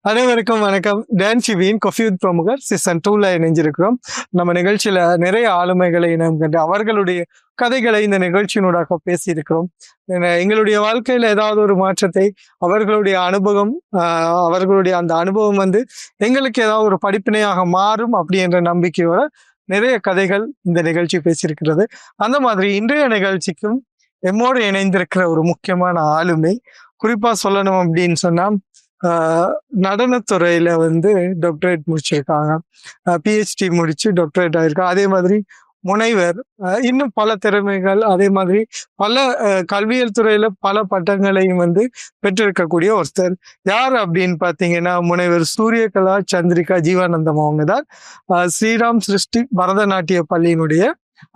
அனைவருக்கும் வணக்கம். டான்ஸ் டிவியின் காஃபி வித் பிரமுகர் சீசன் 2ல இணைஞ்சிருக்கிறோம். நம்ம நிகழ்ச்சியில நிறைய ஆளுமைகளை இனம் கண்டு அவர்களுடைய கதைகளை இந்த நிகழ்ச்சியினூடாக பேசியிருக்கிறோம். எங்களுடைய வாழ்க்கையில ஏதாவது ஒரு மாற்றத்தை அவர்களுடைய அனுபவம் அவர்களுடைய அந்த அனுபவம் எங்களுக்கு ஏதாவது ஒரு படிப்பினையாக மாறும் அப்படி என்ற நம்பிக்கையோட நிறைய கதைகள் இந்த நிகழ்ச்சி பேசியிருக்கிறது. அந்த மாதிரி இன்றைய நிகழ்ச்சிக்கும் எம்மோடு இணைந்திருக்கிற ஒரு முக்கியமான ஆளுமை, குறிப்பா சொல்லணும் அப்படின்னு சொன்னா நடனத்துறையில டாக்டரேட் முடிச்சிருக்காங்க. பிஹெச்டி முடிச்சு டாக்டரேட் ஆயிருக்காங்க. அதே மாதிரி முனைவர், இன்னும் பல திறமைகள், அதே மாதிரி பல கல்வியல் துறையில பல பட்டங்களையும் பெற்றிருக்கக்கூடிய ஒருத்தர். யார் அப்படின்னு பாத்தீங்கன்னா முனைவர் சூரியகலா சந்திரிகா ஜீவானந்தம். அவங்க தான் ஸ்ரீராம் சிருஷ்டி பரதநாட்டிய பள்ளியினுடைய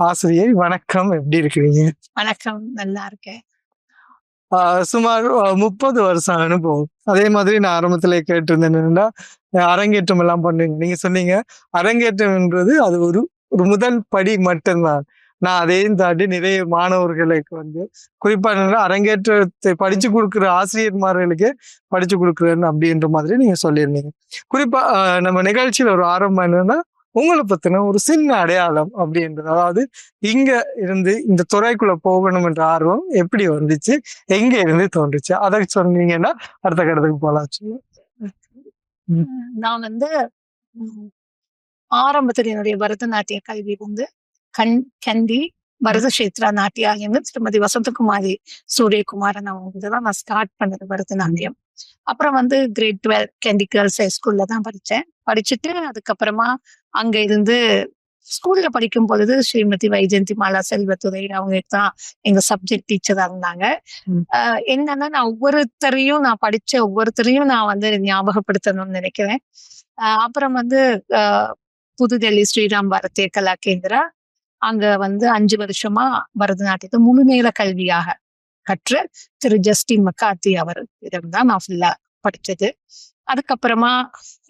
ஆசிரியை. வணக்கம், எப்படி இருக்கிறீங்க? வணக்கம், நல்லா இருக்கேன். சுமார் 30 வருஷம் அனுபவம். அதே மாதிரி நான் ஆரம்பத்துல கேட்டிருந்தேன் என்னன்னா, அரங்கேற்றம் எல்லாம் பண்ணுங்க. நீங்க சொன்னீங்க அரங்கேற்றம் என்பது அது ஒரு ஒரு முதல் படி மட்டும்தான். நான் அதையும் தாண்டி நிறைய மாணவர்களுக்கு குறிப்பா என்னன்னா அரங்கேற்றத்தை படிச்சு கொடுக்குற ஆசிரியர்மார்களுக்கு படிச்சு கொடுக்குறேன்னு அப்படின்ற மாதிரி நீங்க சொல்லியிருந்தீங்க. குறிப்பா நம்ம நிகழ்ச்சியில ஒரு ஆரம்பம் என்னன்னா, உங்களை பத்தின ஒரு சின்ன அடையாளம் அப்படின்றது, அதாவது இங்க இருந்து இந்த துறைக்குள்ள போகணும் என்ற ஆர்வம் எப்படி வந்துச்சு, எங்க இருந்து தோன்றுச்சு, அதை சொன்னீங்கன்னா அடுத்த கட்டத்துக்கு போலாம். நான் ஆரம்பத்தில் என்னுடைய பரதநாட்டிய கல்வி கண்டி பரதக்ஷேத்ரா நாட்டியாயம் திருமதி வசந்தகுமாரி சூரியகுமாரன் அவங்க தான் நான் ஸ்டார்ட் பண்ணது பரதநாட்டியம். அப்புறம் கிரேட் 12 கேண்டி கேர்ள்ஸ் ஹை ஸ்கூல்ல தான் படிச்சுட்டு அதுக்கப்புறமா அங்க இருந்து ஸ்கூல்ல படிக்கும் பொழுது ஸ்ரீமதி வைஜெயந்தி மாலா செல்வத்துறை அவங்க தான் எங்க சப்ஜெக்ட் டீச்சரா இருந்தாங்க. என்னன்னா நான் படிச்ச ஒவ்வொருத்தரையும் நான் ஞாபகப்படுத்தணும்னு நினைக்கிறேன். அப்புறம் புதுடெல்லி ஸ்ரீராம் பாரதிய கலா கேந்திரா, அங்க 5 வருஷமா பரதநாட்டியத்தை முழு நேர கல்வியாக கற்ற திரு ஜஸ்டின் மக்காத்தி அவரிடம் தான் நான் ஃபுல்லா படிச்சது. அதுக்கப்புறமா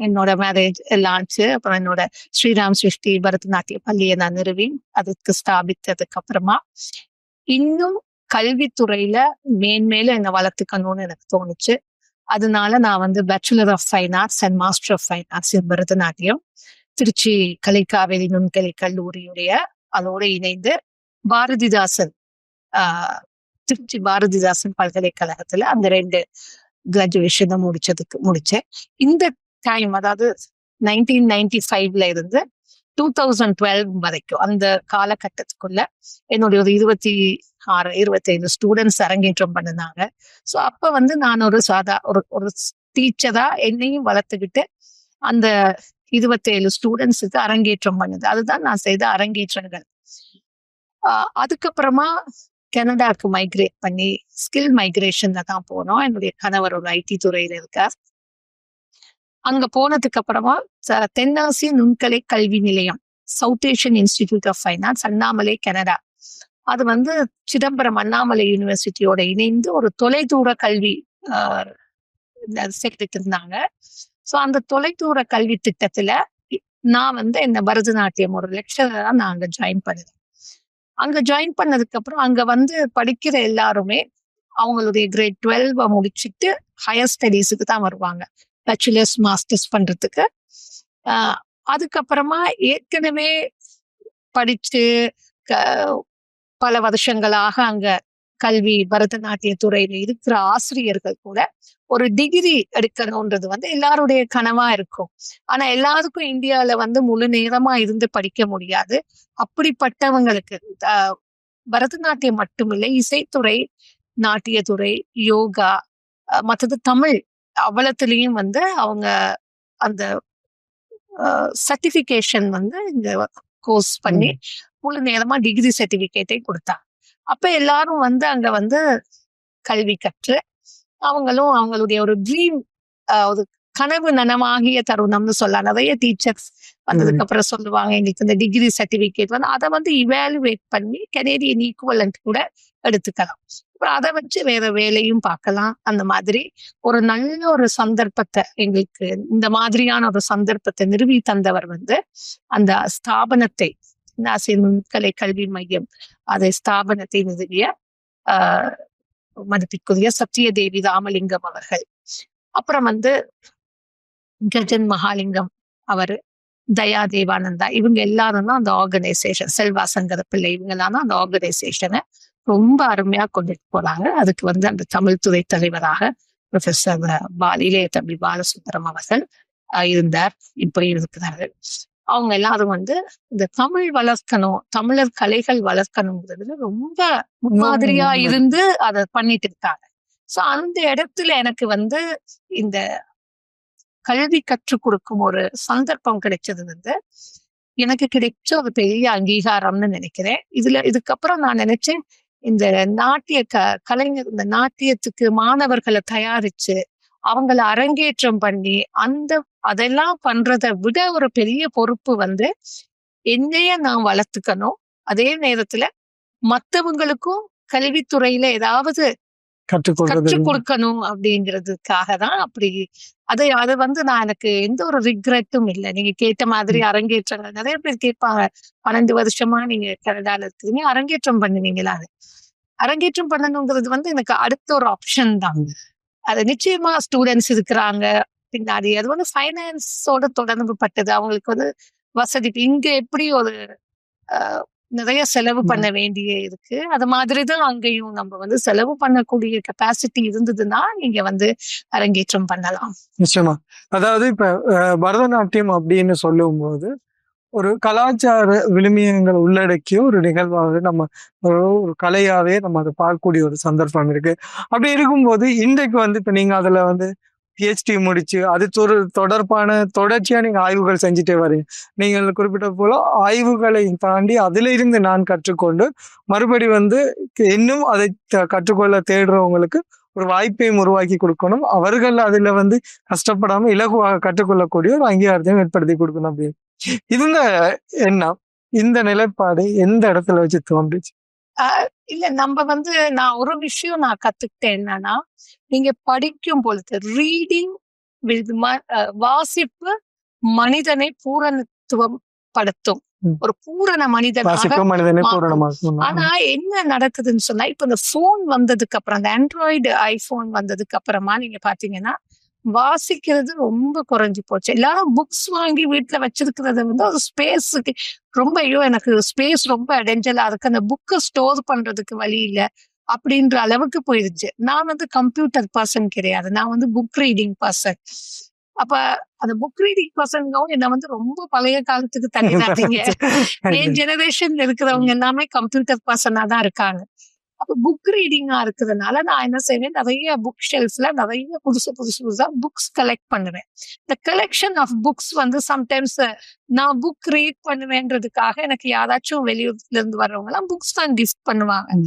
என்னோட மேரேஜ் எல்லாம் ஆச்சு. அப்புறம் என்னோட ஸ்ரீராம் சிருஷ்டி பரதநாட்டிய பள்ளியை நான் நிறுவி அதுக்கு ஸ்தாபித்ததுக்கு அப்புறமா இன்னும் கல்வித்துறையில மேன்மேலும் என்னை வளர்த்துக்கணும்னு எனக்கு தோணுச்சு. அதனால நான் bachelor of fine arts and master of fine arts in Bharatanatyam Tiruchi Kalaikaveri நுண்கலை கல்லூரியுடைய அதோட இணைந்து பாரதிதாசன் திருச்சி பாரதிதாசன் பல்கலைக்கழகத்துல அந்த 2 கிராஜுவேஷனை முடிச்சேன். இந்த டைம், அதாவது 1995ல இருந்து 2012 வரைக்கும் அந்த காலகட்டத்துக்குள்ள என்னுடைய ஒரு 26-25 ஸ்டூடெண்ட்ஸ் அரங்கேற்றம் பண்ணினாங்க. ஸோ அப்ப நான் ஒரு டீச்சரா என்னையும் வளர்த்துக்கிட்டு அந்த 27 ஸ்டூடெண்ட்ஸுக்கு அரங்கேற்றம் பண்ணுது. அதுதான் நான் செய்த அரங்கேற்றங்கள். அதுக்கப்புறமா கனடாவுக்கு மைக்ரேட் பண்ணி ஸ்கில் மைக்ரேஷன்ல தான் போனோம். என்னுடைய கணவர் ஒரு ஐடி துறையில இருக்கார். அங்க போனதுக்கு அப்புறமா தென்னாசிய நுண்கலை கல்வி நிலையம், South Asian institute of fine arts, Annamalai, Canada. அது சிதம்பரம் அண்ணாமலை யூனிவர்சிட்டியோட இணைந்து ஒரு தொலைதூர கல்வி சேர்த்துட்டு இருந்தாங்க. ஸோ அந்த தொலைதூர கல்வி திட்டத்துல நான் என்ன பரதநாட்டியம் ஒரு லெக்சரரா நான் அங்க ஜாயின் பண்ணேன். அங்க ஜாயின் பண்ணதுக்கு அப்புறம் அங்க படிக்கிற எல்லாருமே அவங்களுடைய கிரேட் 12 முடிச்சுட்டு ஹையர் ஸ்டடீஸுக்கு தான் வருவாங்க, பேச்சுலர்ஸ் மாஸ்டர்ஸ் பண்றதுக்கு. அதுக்கப்புறமா ஏற்கனவே படிச்சு பல வருஷங்களாக அங்க கல்வி பரதநாட்டிய துறையில இருக்கிற ஆசிரியர்கள் கூட ஒரு டிகிரி எடுக்கணும்ன்றது எல்லாருடைய கனவா இருக்கும். ஆனா எல்லாருக்கும் இந்தியால முழு நேரமா இருந்து படிக்க முடியாது. அப்படிப்பட்டவங்களுக்கு பரதநாட்டியம் மட்டுமில்லை, இசைத்துறை, நாட்டியத்துறை, யோகா, மற்றது தமிழ் அவ்வளத்துலயும் அவங்க அந்த சர்டிபிகேஷன் இந்த கோர்ஸ் பண்ணி முழு நேரமா டிகிரி சர்டிபிகேட்டை கொடுத்தாங்க. அப்ப எல்லாரும் அங்க கல்வி கற்று அவங்களும் அவங்களுடைய ஒரு ட்ரீம், ஒரு கனவு நனவாகிய தருணம்னு சொல்லலாம். நிறைய டீச்சர்ஸ் வந்ததுக்கு அப்புறம் சொல்லுவாங்க, எங்களுக்கு இந்த டிகிரி சர்டிபிகேட் அதை இவாலுவேட் பண்ணி கனேடியன் ஈக்குவலண்ட் கூட எடுத்துக்கலாம், அப்புறம் அதை வச்சு வேற வேலையும் பார்க்கலாம். அந்த மாதிரி ஒரு நல்ல ஒரு சந்தர்ப்பத்தை எங்களுக்கு, இந்த மாதிரியான ஒரு சந்தர்ப்பத்தை நிறுவி தந்தவர் அந்த ஸ்தாபனத்தை, நாசிய நுண்கலை கல்வி மையம், அதை ஸ்தாபனத்தை நிறுவிய மதிப்பிற்குரிய சத்யதேவி ராமலிங்கம் அவர்கள். அப்புறம் கஜன் மகாலிங்கம் அவரு, தயா தேவானந்தா இவங்க எல்லாரும் தான் அந்த ஆர்கனைசேஷன், செல்வா சங்கர பிள்ளை இவங்கெல்லாம் தான் அந்த ஆர்கனைசேஷனை ரொம்ப அருமையா கொண்டுட்டு போறாங்க. அதுக்கு வந்து அந்த தமிழ் துறை தலைவராக ப்ரொஃபசர் இளைய தம்பி பாலசுந்தரம் அவர்கள் இருந்தார், இப்ப இருக்கிறார்கள். அவங்க எல்லாரும் வந்து இந்த தமிழ் வளர்க்கணும், தமிழர் கலைகள் வளர்க்கணுங்கிறதுல ரொம்ப முன்மாதிரியா இருந்து அதை பண்ணிட்டு இருக்காங்க. சோ அந்த இடத்துல எனக்கு வந்து இந்த கல்வி கற்றுக் கொடுக்கும் ஒரு சந்தர்ப்பம் கிடைச்சது வந்து எனக்கு கிடைச்ச ஒரு பெரிய அங்கீகாரம்னு நினைக்கிறேன். இதுக்கப்புறம் நான் நினைச்சேன், இந்த நாட்டிய கலைஞர் இந்த நாட்டியத்துக்கு மாணவர்களை தயாரிச்சு அவங்கள அரங்கேற்றம் பண்ணி அதெல்லாம் பண்றதை விட ஒரு பெரிய பொறுப்பு வந்து என்னைய நான் வளர்த்துக்கணும். அதே நேரத்துல மத்தவங்களுக்கும் கல்வித்துறையில ஏதாவது கற்றுக் கொடுக்கணும் அப்படிங்கிறதுக்காக தான் அப்படி அது வந்து நான் எனக்கு எந்த ஒரு ரிக்ரெட்டும் இல்லை. நீங்க கேட்ட மாதிரி அரங்கேற்றங்கள் நிறைய பேர் கேட்பாங்க, 12 வருஷமா நீங்க கனடால இருக்கீங்க, அரங்கேற்றம் பண்ணுவீங்களா? அரங்கேற்றம் பண்ணணுங்கிறது வந்து எனக்கு அடுத்த ஒரு ஆப்ஷன் தான். அது நிச்சயமா ஸ்டூடெண்ட்ஸ் இருக்கிறாங்க பின்னாடி, அது வந்து ஃபைனான்ஸோட தொடர்பு பட்டது. அவங்களுக்கு வந்து வசதி இங்க எப்படி ஒரு நிறைய செலவு பண்ண வேண்டிய இருக்கு, அது மாதிரிதான் அங்கேயும் நம்ம வந்து செலவு பண்ணக்கூடிய கெப்பாசிட்டி இருந்ததுன்னா நீங்க வந்து அரங்கேற்றம் பண்ணலாம். நிச்சயமா. அதாவது இப்ப பரதநாட்டியம் அப்படின்னு சொல்லும் போது ஒரு கலாச்சார விழுமியங்களை உள்ளடக்கிய ஒரு நிகழ்வாகவே நம்ம ஒரு கலையாவே நம்ம அதை பார்க்கக்கூடிய ஒரு சந்தர்ப்பம் இருக்கு. அப்படி இருக்கும்போது இன்றைக்கு வந்து இப்ப நீங்க அதுல வந்து PhD முடிச்சு அது தொடர்பான தொடர்ச்சியா நீங்க ஆய்வுகள் செஞ்சுட்டே வரீங்க. நீங்கள் குறிப்பிட்ட போல ஆய்வுகளை தாண்டி அதுல இருந்து நான் கற்றுக்கொண்டு மறுபடி வந்து இன்னும் அதை கற்றுக்கொள்ள தேடுறவங்களுக்கு ஒரு வாய்ப்பையும் உருவாக்கி கொடுக்கணும், அவர்கள் அதுல வந்து கஷ்டப்படாம இலகுவாக கற்றுக்கொள்ளக்கூடிய ஒரு அங்கீகாரத்தையும் ஏற்படுத்தி கொடுக்கணும் அப்படின்னு இந்த எண்ணம், இந்த நிலைப்பாடு எந்த இடத்துல வச்சு தோன்றுச்சு? இல்ல நம்ம வந்து நான் ஒரு விஷயம் நான் கத்துக்கிட்டேன் என்னன்னா, நீங்க படிக்கும் பொழுது ரீடிங் வாசிப்பு மனிதனை பூரணத்துவம் படுத்தும், ஒரு பூரண மனிதனாக. ஆனா என்ன நடக்குதுன்னு சொன்னா, இப்ப இந்த போன் வந்ததுக்கு அப்புறம், அந்த ஆண்ட்ராய்டு ஐபோன் வந்ததுக்கு அப்புறமா நீங்க பாத்தீங்கன்னா வாசிக்கிறது ரொம்ப குறைஞ்சு போச்சு. எல்லாரும் புக்ஸ் வாங்கி வீட்டுல வச்சிருக்கிறத வந்து ஒரு ஸ்பேஸுக்கு ரொம்ப எனக்கு ஸ்பேஸ் ரொம்ப இடைஞ்சலா இருக்கு, அந்த புக்கை ஸ்டோர் பண்றதுக்கு வழி இல்லை அப்படின்ற அளவுக்கு போயிருச்சு. நான் வந்து கம்ப்யூட்டர் பர்சன் கிடையாது, நான் வந்து புக் ரீடிங் பர்சன். அப்ப அந்த புக் ரீடிங் பர்சன்கவும் என்ன வந்து ரொம்ப பழைய காலத்துக்கு தள்ளிடாதீங்க. என் ஜெனரேஷன்ல இருக்கிறவங்க எல்லாமே கம்ப்யூட்டர் பர்சனா தான் இருக்காங்க. அப்ப புக் ரீடிங்கா இருக்கிறதுனால நான் என்ன செய்வேன், நிறைய புக் ஷெல்ஃப்ல நிறைய புதுசா புக்ஸ் கலெக்ட் பண்ணுவேன். இந்த கலெக்ஷன் ஆஃப் புக்ஸ் வந்து சம்டைம்ஸ் நான் புக் ரீட் பண்ணுவேன்றதுக்காக எனக்கு யாராச்சும் வெளியூர்ல இருந்து வர்றவங்க எல்லாம் புக்ஸ் தான் கிஃப்ட் பண்ணுவாங்க.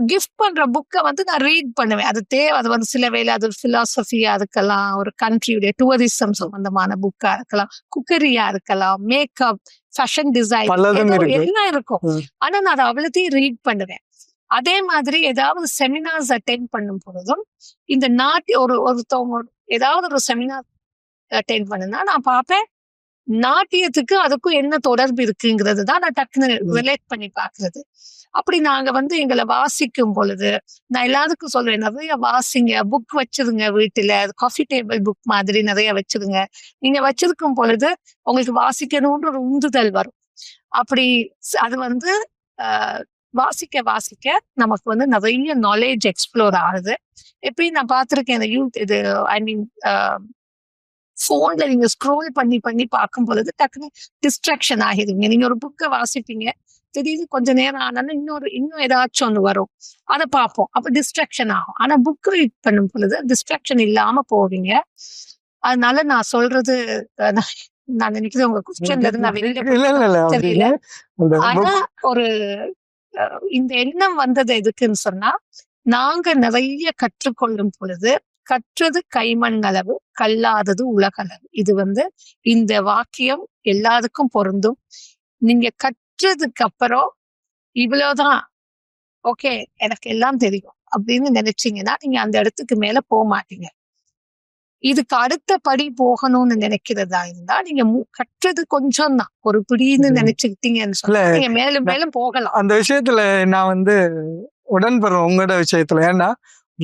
கிஃப்ட் பண்ற புக்கை வந்து நான் ரீட் பண்ணுவேன். அது வந்து சில வேளை அது ஒரு பிலாசபியா இருக்கலாம், ஒரு கண்ட்ரியுடைய டூரிசம் சம்பந்தமான புக்கா இருக்கலாம், குக்கரியா இருக்கலாம், மேக்கப், ஃபேஷன் டிசைன் எல்லாம் இருக்கும். ஆனா நான் அதை அவ்வளோத்தையும் ரீட் பண்ணுவேன். அதே மாதிரி ஏதாவது செமினார்ஸ் அட்டென்ட் பண்ணும் பொழுதும் இந்த ஒருத்தவங்க ஏதாவது ஒரு செமினார் அட்டென்ட் பண்ணுனா நான் பார்ப்பேன், நாட்டியத்துக்கு அதுக்கும் என்ன தொடர்பு இருக்குங்கிறது தான் நான் டக்குன்னு ரிலேட் பண்ணி பாக்குறது. அப்படி நாங்க வந்து எங்களை வாசிக்கும் பொழுது நான் எல்லாருக்கும் சொல்லுவேன், நிறைய வாசிங்க, புக் வச்சிருங்க வீட்டுல, காஃபி டேபிள் புக் மாதிரி நிறைய வச்சிருங்க. நீங்க வச்சிருக்கும் பொழுது உங்களுக்கு வாசிக்கணும்ன்ற ஒரு உந்துதல் வரும். அப்படி அது வந்து வாசிக்க நமக்கு வந்து நிறைய நாலேஜ் எக்ஸ்ப்ளோர் ஆகுது. எப்பயும் நான் பார்த்திருக்கேன் இது ஐ மீன் போன்ல நீங்க ஸ்க்ரோல் பண்ணி பார்க்கும் பொழுது டக்குனு டிஸ்ட்ராக்ஷன் ஆகிடுவீங்க. நீங்க ஒரு புக்கை வாசிப்பீங்க, திடீர்னு கொஞ்ச நேரம் ஆனாலும் இன்னும் ஏதாச்சும் ஒண்ணு வரும், அதை பார்ப்போம், அப்ப டிஸ்ட்ராக்ஷன் ஆகும். ஆனா புக் ரீட் பண்ணும் பொழுது டிஸ்ட்ராக்ஷன் இல்லாம போவீங்க. அதனால நான் சொல்றது நான் நினைக்கிறேன் உங்க கொஸ்டின்ல இருந்து நான் வெளியில தெரியல. ஆனா ஒரு இந்த எண்ணம் வந்தது எதுக்குன்னு சொன்னா, நாங்க நிறைய கற்றுக்கொள்ளும் பொழுது கற்றது கைமண் அளவு, கல்லாதது உலகளவு. இது வந்து இந்த வாக்கியம் எல்லாருக்கும் பொருந்தும். நீங்க கற்றதுக்கு அப்புறம் இவ்வளவுதான், ஓகே எனக்கு எல்லாம் தெரியும் அப்படின்னு நினைச்சீங்கன்னா நீங்க அந்த இடத்துக்கு மேல போக மாட்டீங்க. இதுக்கு அடுத்த படி போகணும்னு நினைக்கிறதா இருந்தா நீங்க கற்றது கொஞ்சம் தான், ஒரு பிடின்னு நினைச்சுக்கிட்டீங்கன்னு சொன்னா நீங்க மேலும் மேலும் போகலாம். அந்த விஷயத்துல நான் வந்து உடன்படுறேன் உங்களோட விஷயத்துல. ஏன்னா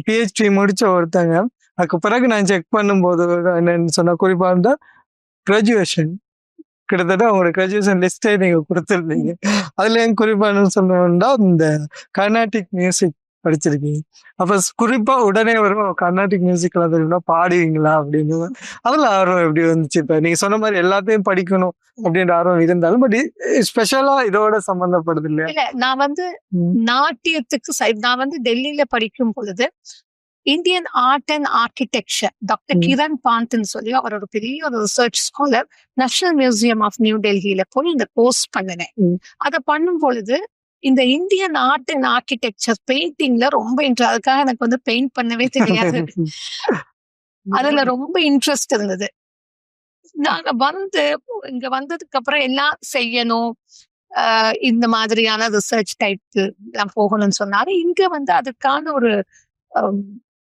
PhD முடிச்ச ஒருத்தங்க அதுக்கு பிறகு நான் செக் பண்ணும்போது என்னன்னு சொன்னா குறிப்பா இருந்தா கிராஜுவேஷன் கிட்டத்தட்ட அவங்களோட கிராஜுவேஷன் லிஸ்டே நீங்க கொடுத்துருந்தீங்க. அதுல என் குறிப்பா என்ன சொல்லணும்னா இந்த கர்நாடிக் மியூசிக் படிச்சிருக்கீங்க. அப்ப குறிப்பா உடனே வரும் கர்நாடிக் மியூசிக்ல தெரியும்னா பாடுவீங்களா அப்படின்னு. அதுல ஆர்வம் எப்படி வந்துச்சு? இப்ப நீங்க சொன்ன மாதிரி எல்லாத்தையும் படிக்கணும் அப்படின்ற ஆர்வம் இருந்தாலும் பட் ஸ்பெஷலா இதோட சம்பந்தப்படுது இல்லையா? இல்ல நான் வந்து நாட்டியத்துக்கு நான் வந்து டெல்லியில படிக்கும் பொழுது Indian art and architecture doctor Kiran பாந்த்ன்னு சொல்லி அவர் ஒரு பெரிய ஒரு research scholar national museum of நியூ டெல்லியில போய் இந்த கோர்ஸ் பண்ணினேன். அதை பண்ணும் பொழுது இந்த இந்தியன் ஆர்ட் அண்ட் ஆர்கிடெக்சர் பெயிண்டிங்ல ரொம்ப இன்ட்ரெஸ்ட். அதுக்காக எனக்கு வந்து பெயிண்ட் பண்ணவே தெரியாது. அதுல ரொம்ப இன்ட்ரெஸ்ட் இருந்தது. நாங்க வந்து இங்க வந்ததுக்கு அப்புறம் எல்லாம் செய்யணும், இந்த மாதிரியான ரிசர்ச் டைப் எல்லாம் போகணும்னு சொன்னாலும் இங்க வந்து அதுக்கான ஒரு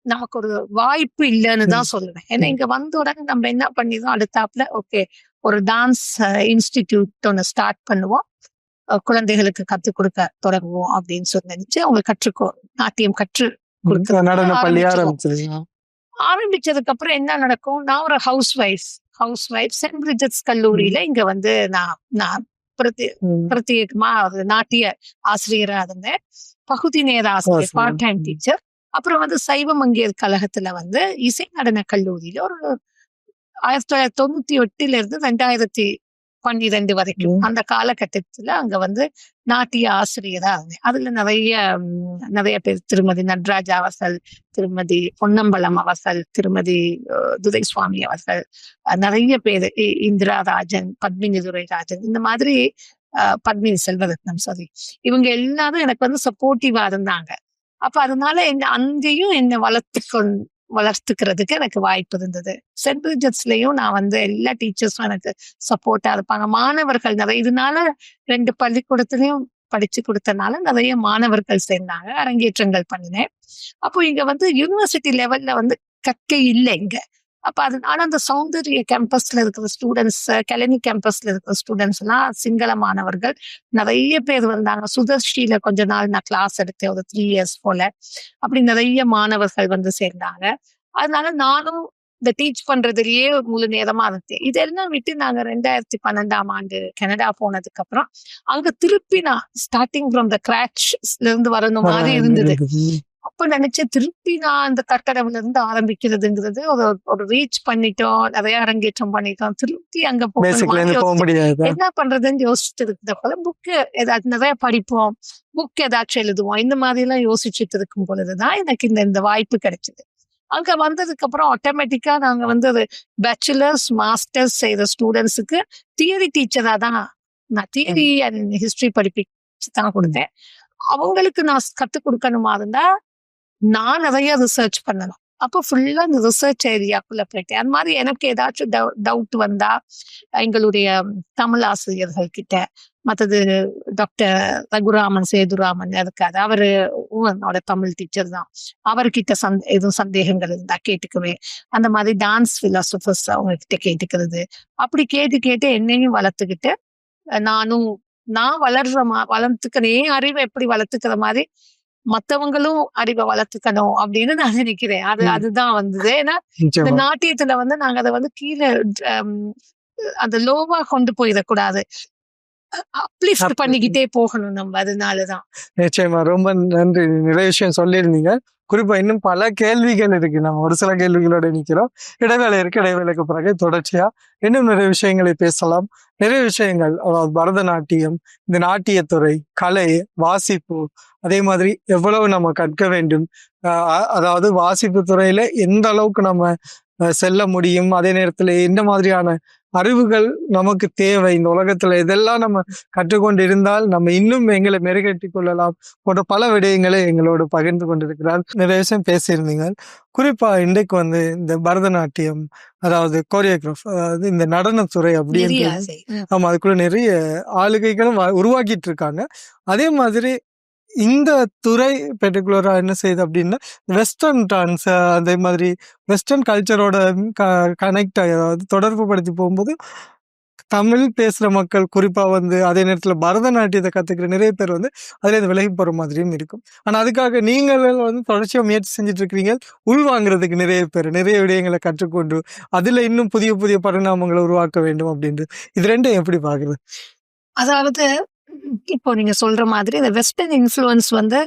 நமக்கு ஒரு வாய்ப்பு இல்லைன்னு தான் சொல்லுவேன். ஏன்னா இங்க வந்த உடனே நம்ம என்ன பண்ணிடுவோம், அடுத்தாப்புல ஓகே ஒரு டான்ஸ் இன்ஸ்டிடியூட் ஒன்று ஸ்டார்ட் பண்ணுவோம், குழந்தைகளுக்கு கற்றுக் கொடுக்க தொடங்குவோம் அப்படின்னு சொல்லி அவங்க நாட்டியம் கற்று ஆரம்பிச்சதுக்கு அப்புறம் என்ன நடக்கும், நான் ஒரு ஹவுஸ் ஒய்ஃப் சென்ட் பிரிஜெட்ஸ் கல்லூரியில இங்க வந்து நான் பிரத்யேகமா நாட்டிய ஆசிரியரா இருந்தேன், பகுதி நேர ஆசிரியர், பார்ட் டைம் டீச்சர். அப்புறம் வந்து சைவ மங்கையர் கழகத்துல வந்து இசை நடன கல்லூரியில ஒரு 1998 இருந்து 2012 வரைக்கும் அந்த காலகட்டத்துல அங்க வந்து நாட்டிய ஆசிரியரா இருந்தேன். அதுல நிறைய பேர், திருமதி நடராஜா அவர்கள், திருமதி பொன்னம்பலம் அவர்கள், திருமதி துரைசுவாமி அவர்கள், நிறைய பேர், இந்திரா ராஜன், பத்மினி துரைராஜன், இந்த மாதிரி பத்மினி செல்வரத்னம், சாரி, இவங்க எல்லாரும் எனக்கு வந்து சப்போர்ட்டிவா இருந்தாங்க. அப்ப அதனால அங்கேயும் என்னை வளர்த்துக்கிறதுக்கு எனக்கு வாய்ப்பு இருந்தது. சென்ட் பிரிஜெட்ஸ்லயும் நான் வந்து எல்லா டீச்சர்ஸும் எனக்கு சப்போர்ட்டா இருப்பாங்க. மாணவர்கள் நிறைய, இதனால 2 பள்ளிக்கூடத்திலையும் படிச்சு கொடுத்தனால நிறைய மாணவர்கள் சேர்ந்தாங்க, அரங்கேற்றங்கள் பண்ணினேன். அப்போ இங்க வந்து யூனிவர்சிட்டி லெவல்ல வந்து கற்கை இல்லை இங்க. அப்ப அதனால அந்த சௌந்தரிய கேம்பஸ்ல இருக்கிற ஸ்டூடெண்ட்ஸ், கெலனி கேம்பஸ்ல இருக்கிற ஸ்டூடெண்ட்ஸ் எல்லாம் சிங்கள மாணவர்கள் நிறைய பேர் வந்தாங்க. சுதர்ஷியில கொஞ்ச நாள் நான் கிளாஸ் எடுத்தேன், ஒரு 3 years போல. அப்படி நிறைய மாணவர்கள் வந்து சேர்ந்தாங்க. அதனால நானும் இந்த டீச் பண்றதுலயே முழு நேரமா இருந்தேன். இதெல்லாம் விட்டு நாங்க 2012ஆம் ஆண்டு கனடா போனதுக்கு அப்புறம் அங்க திருப்பி நான் ஸ்டார்டிங் ஃப்ரம் த கிராச்ல இருந்து வரணும் மாதிரி இருந்தது. அப்ப நினைச்சேன் திருப்பி நான் அந்த கட்டடம்ல இருந்து ஆரம்பிக்கிறதுங்கிறது ஒரு ரீச் பண்ணிட்டோம், நிறைய அரங்கேற்றம் பண்ணிட்டோம், திருப்பி அங்க போக முடியாது, என்ன பண்றதுன்னு யோசிச்சுட்டு இருக்கிற போல புக்கு ஏதாச்சும் நிறைய படிப்போம், புக் ஏதாச்சும் எழுதுவோம், இந்த மாதிரி எல்லாம் யோசிச்சுட்டு இருக்கும் பொழுதுதான் எனக்கு இந்த வாய்ப்பு கிடைச்சது. அங்க வந்ததுக்கு அப்புறம் ஆட்டோமேட்டிக்கா நாங்க வந்து ஒரு பேச்சுலர்ஸ் மாஸ்டர்ஸ் செய்யற ஸ்டூடெண்ட்ஸுக்கு தியரி டீச்சரா தான் நான் தியரி அண்ட் ஹிஸ்டரி படிப்பிச்சு தான் கொடுத்தேன். அவங்களுக்கு நான் கத்துக் கொடுக்கணுமா இருந்தா நான் நிறைய ரிசர்ச் பண்ணணும். அப்போ ஃபுல்லா இந்த ரிசர்ச் ஏரியாக்குள்ள போயிட்டேன். அது மாதிரி எனக்கு ஏதாச்சும் டவுட் வந்தா எங்களுடைய தமிழ் ஆசிரியர்கள் கிட்ட, மற்றது டாக்டர் ரகுராமன் சேதுராமன் இருக்காரு, அவரு என்னோட தமிழ் டீச்சர் தான், அவர்கிட்ட எதுவும் சந்தேகங்கள் இருந்தா கேட்டுக்குவேன். அந்த மாதிரி டான்ஸ் பிலாசபர்ஸ் அவங்க கிட்ட கேட்டுக்கிறது. அப்படி கேட்டு என்னையும் வளர்த்துக்கிட்டு நான் வளர்த்துக்கிறேன், அறிவை எப்படி வளர்த்துக்கிற மாதிரி மத்தவங்களும் அறிவை வளர்த்துக்கணும் அப்படின்னு நான் நினைக்கிறேன். அதுதான் வந்தது. ஏன்னா இந்த நாட்டியத்துல வந்து நாங்க அதை வந்து கீழே அந்த லோவா கொண்டு போயிடக்கூடாது, அப்லிஃப்ட் பண்ணிக்கிட்டே போகணும் நம்ம. அதனாலதான். நிச்சயமா ரொம்ப நன்றி. நிறைய விஷயம் சொல்லியிருந்தீங்க. குறிப்பா இன்னும் பல கேள்விகள் இருக்கு, நம்ம ஒரு சில கேள்விகளோட நிக்கிறோம். இடைவேளைக்கு பிறகு தொடர்ச்சியா இன்னும் நிறைய விஷயங்களை பேசலாம். நிறைய விஷயங்கள், பரதநாட்டியம், இந்த நாட்டியத்துறை, கலை, வாசிப்பு, அதே மாதிரி எவ்வளவு நம்ம கற்க வேண்டும், அதாவது வாசிப்பு துறையில எந்த அளவுக்கு நம்ம செல்ல முடியும், அதே நேரத்துல எந்த மாதிரியான அறிவுகள் நமக்கு தேவை இந்த உலகத்துல, இதெல்லாம் நம்ம கற்றுக்கொண்டு இருந்தால் நம்ம இன்னும் எங்களை மெருகேற்றி கொள்ளலாம் போன்ற பல விடயங்களை எங்களோடு பகிர்ந்து கொண்டிருக்கிறார். நிறைய விஷயம் பேசியிருந்தீங்க. குறிப்பா இன்றைக்கு வந்து இந்த பரதநாட்டியம், அதாவது கோரியோகிராஃப், அதாவது இந்த நடனத்துறை அப்படின்னு, ஆமா, அதுக்குள்ள நிறைய ஆளுகைகளும் உருவாக்கிட்டு இருக்காங்க. அதே மாதிரி இந்த துறை பெர்டிகுலரா என்ன செய்யுது அப்படின்னா வெஸ்டர்ன் டான்ஸ், அதே மாதிரி வெஸ்டர்ன் கல்ச்சரோட கனெக்ட், அதாவது தொடர்பு படுத்தி போகும்போது தமிழ் பேசுற மக்கள் குறிப்பா வந்து அதே நேரத்துல பரதநாட்டியத்தை கத்துக்கிற நிறைய பேர் வந்து அதுல இருந்து விலகி போற மாதிரியும் இருக்கும். ஆனா அதுக்காக நீங்கள் வந்து தொடர்ச்சியா முயற்சி செஞ்சுட்டு இருக்கிறீங்க. உள்வாங்குறதுக்கு நிறைய பேர் நிறைய விடயங்களை கற்றுக்கொண்டு அதுல இன்னும் புதிய புதிய பரிணாமங்களை உருவாக்க வேண்டும் அப்படின்றது. இது ரெண்டும் எப்படி பாக்குறது? அதாவது இப்போ நீங்க சொல்ற மாதிரி இந்த வெஸ்டர்ன் இன்ஃப்ளூயன்ஸ் வந்து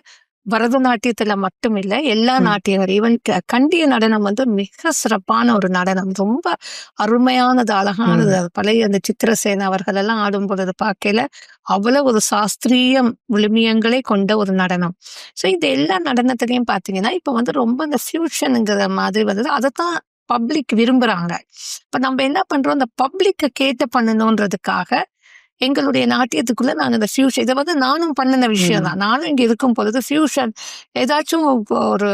பரதநாட்டியத்துல மட்டும் இல்ல, எல்லா நாட்டியங்கள் ஈவன் கண்டிய நடனம் வந்து மிக சிறப்பான ஒரு நடனம். ரொம்ப அருமையானது, அழகானது. அது பழைய அந்த சித்திரசேன அவர்கள் எல்லாம் ஆடும் பொழுது பார்க்கையில அவ்வளவு ஒரு சாஸ்திரியம் விழுமியங்களை கொண்ட ஒரு நடனம். ஸோ இந்த எல்லா நடனத்திலையும் பாத்தீங்கன்னா இப்ப வந்து ரொம்ப இந்த ஃபியூஷனுங்கிற மாதிரி வந்து அதைத்தான் பப்ளிக் விரும்புறாங்க. இப்ப நம்ம என்ன பண்றோம், அந்த பப்ளிக்க கேட்டு பண்ணணுன்றதுக்காக எங்களுடைய நாட்டியத்துக்குள்ள நாங்க இந்த ஃபியூஷன் இதை வந்து நானும் பண்ணின விஷயம் தான். நானும் இங்க இருக்கும் பொழுது ஃபியூஷன் ஏதாச்சும் ஒரு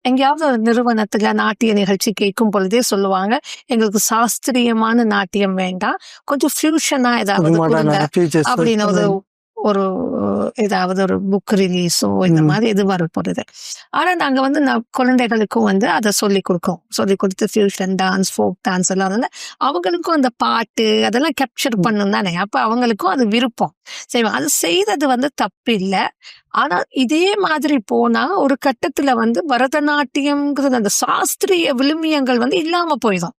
எங்கேயாவது ஒரு நிறுவனத்துல நாட்டிய நிகழ்ச்சி கேட்கும் பொழுதே சொல்லுவாங்க, எங்களுக்கு சாஸ்திரியமான நாட்டியம் வேண்டாம், கொஞ்சம் ஃபியூஷனா ஏதாவது கொடுங்க அப்படின்னு ஒரு ஏதாவது ஒரு புக் ரிலீஸோ இந்த மாதிரி இது வரப்போறது. ஆனா நாங்க வந்து குழந்தைகளுக்கும் வந்து அதை சொல்லி கொடுத்து ஃபியூஷன் டான்ஸ், ஃபோக் டான்ஸ் எல்லாம் அவங்களுக்கும் அந்த பாட்டு அதெல்லாம் கேப்சர் பண்ணும் தானே. அப்ப அவங்களுக்கும் அது விருப்பம். சரி, அது செய்யறது வந்து தப்பு இல்லை. ஆனா இதே மாதிரி போனா ஒரு கட்டத்துல வந்து பரதநாட்டியம்ங்கிறது அந்த சாஸ்திரிய விழுமியங்கள் வந்து இல்லாம போயிடும்.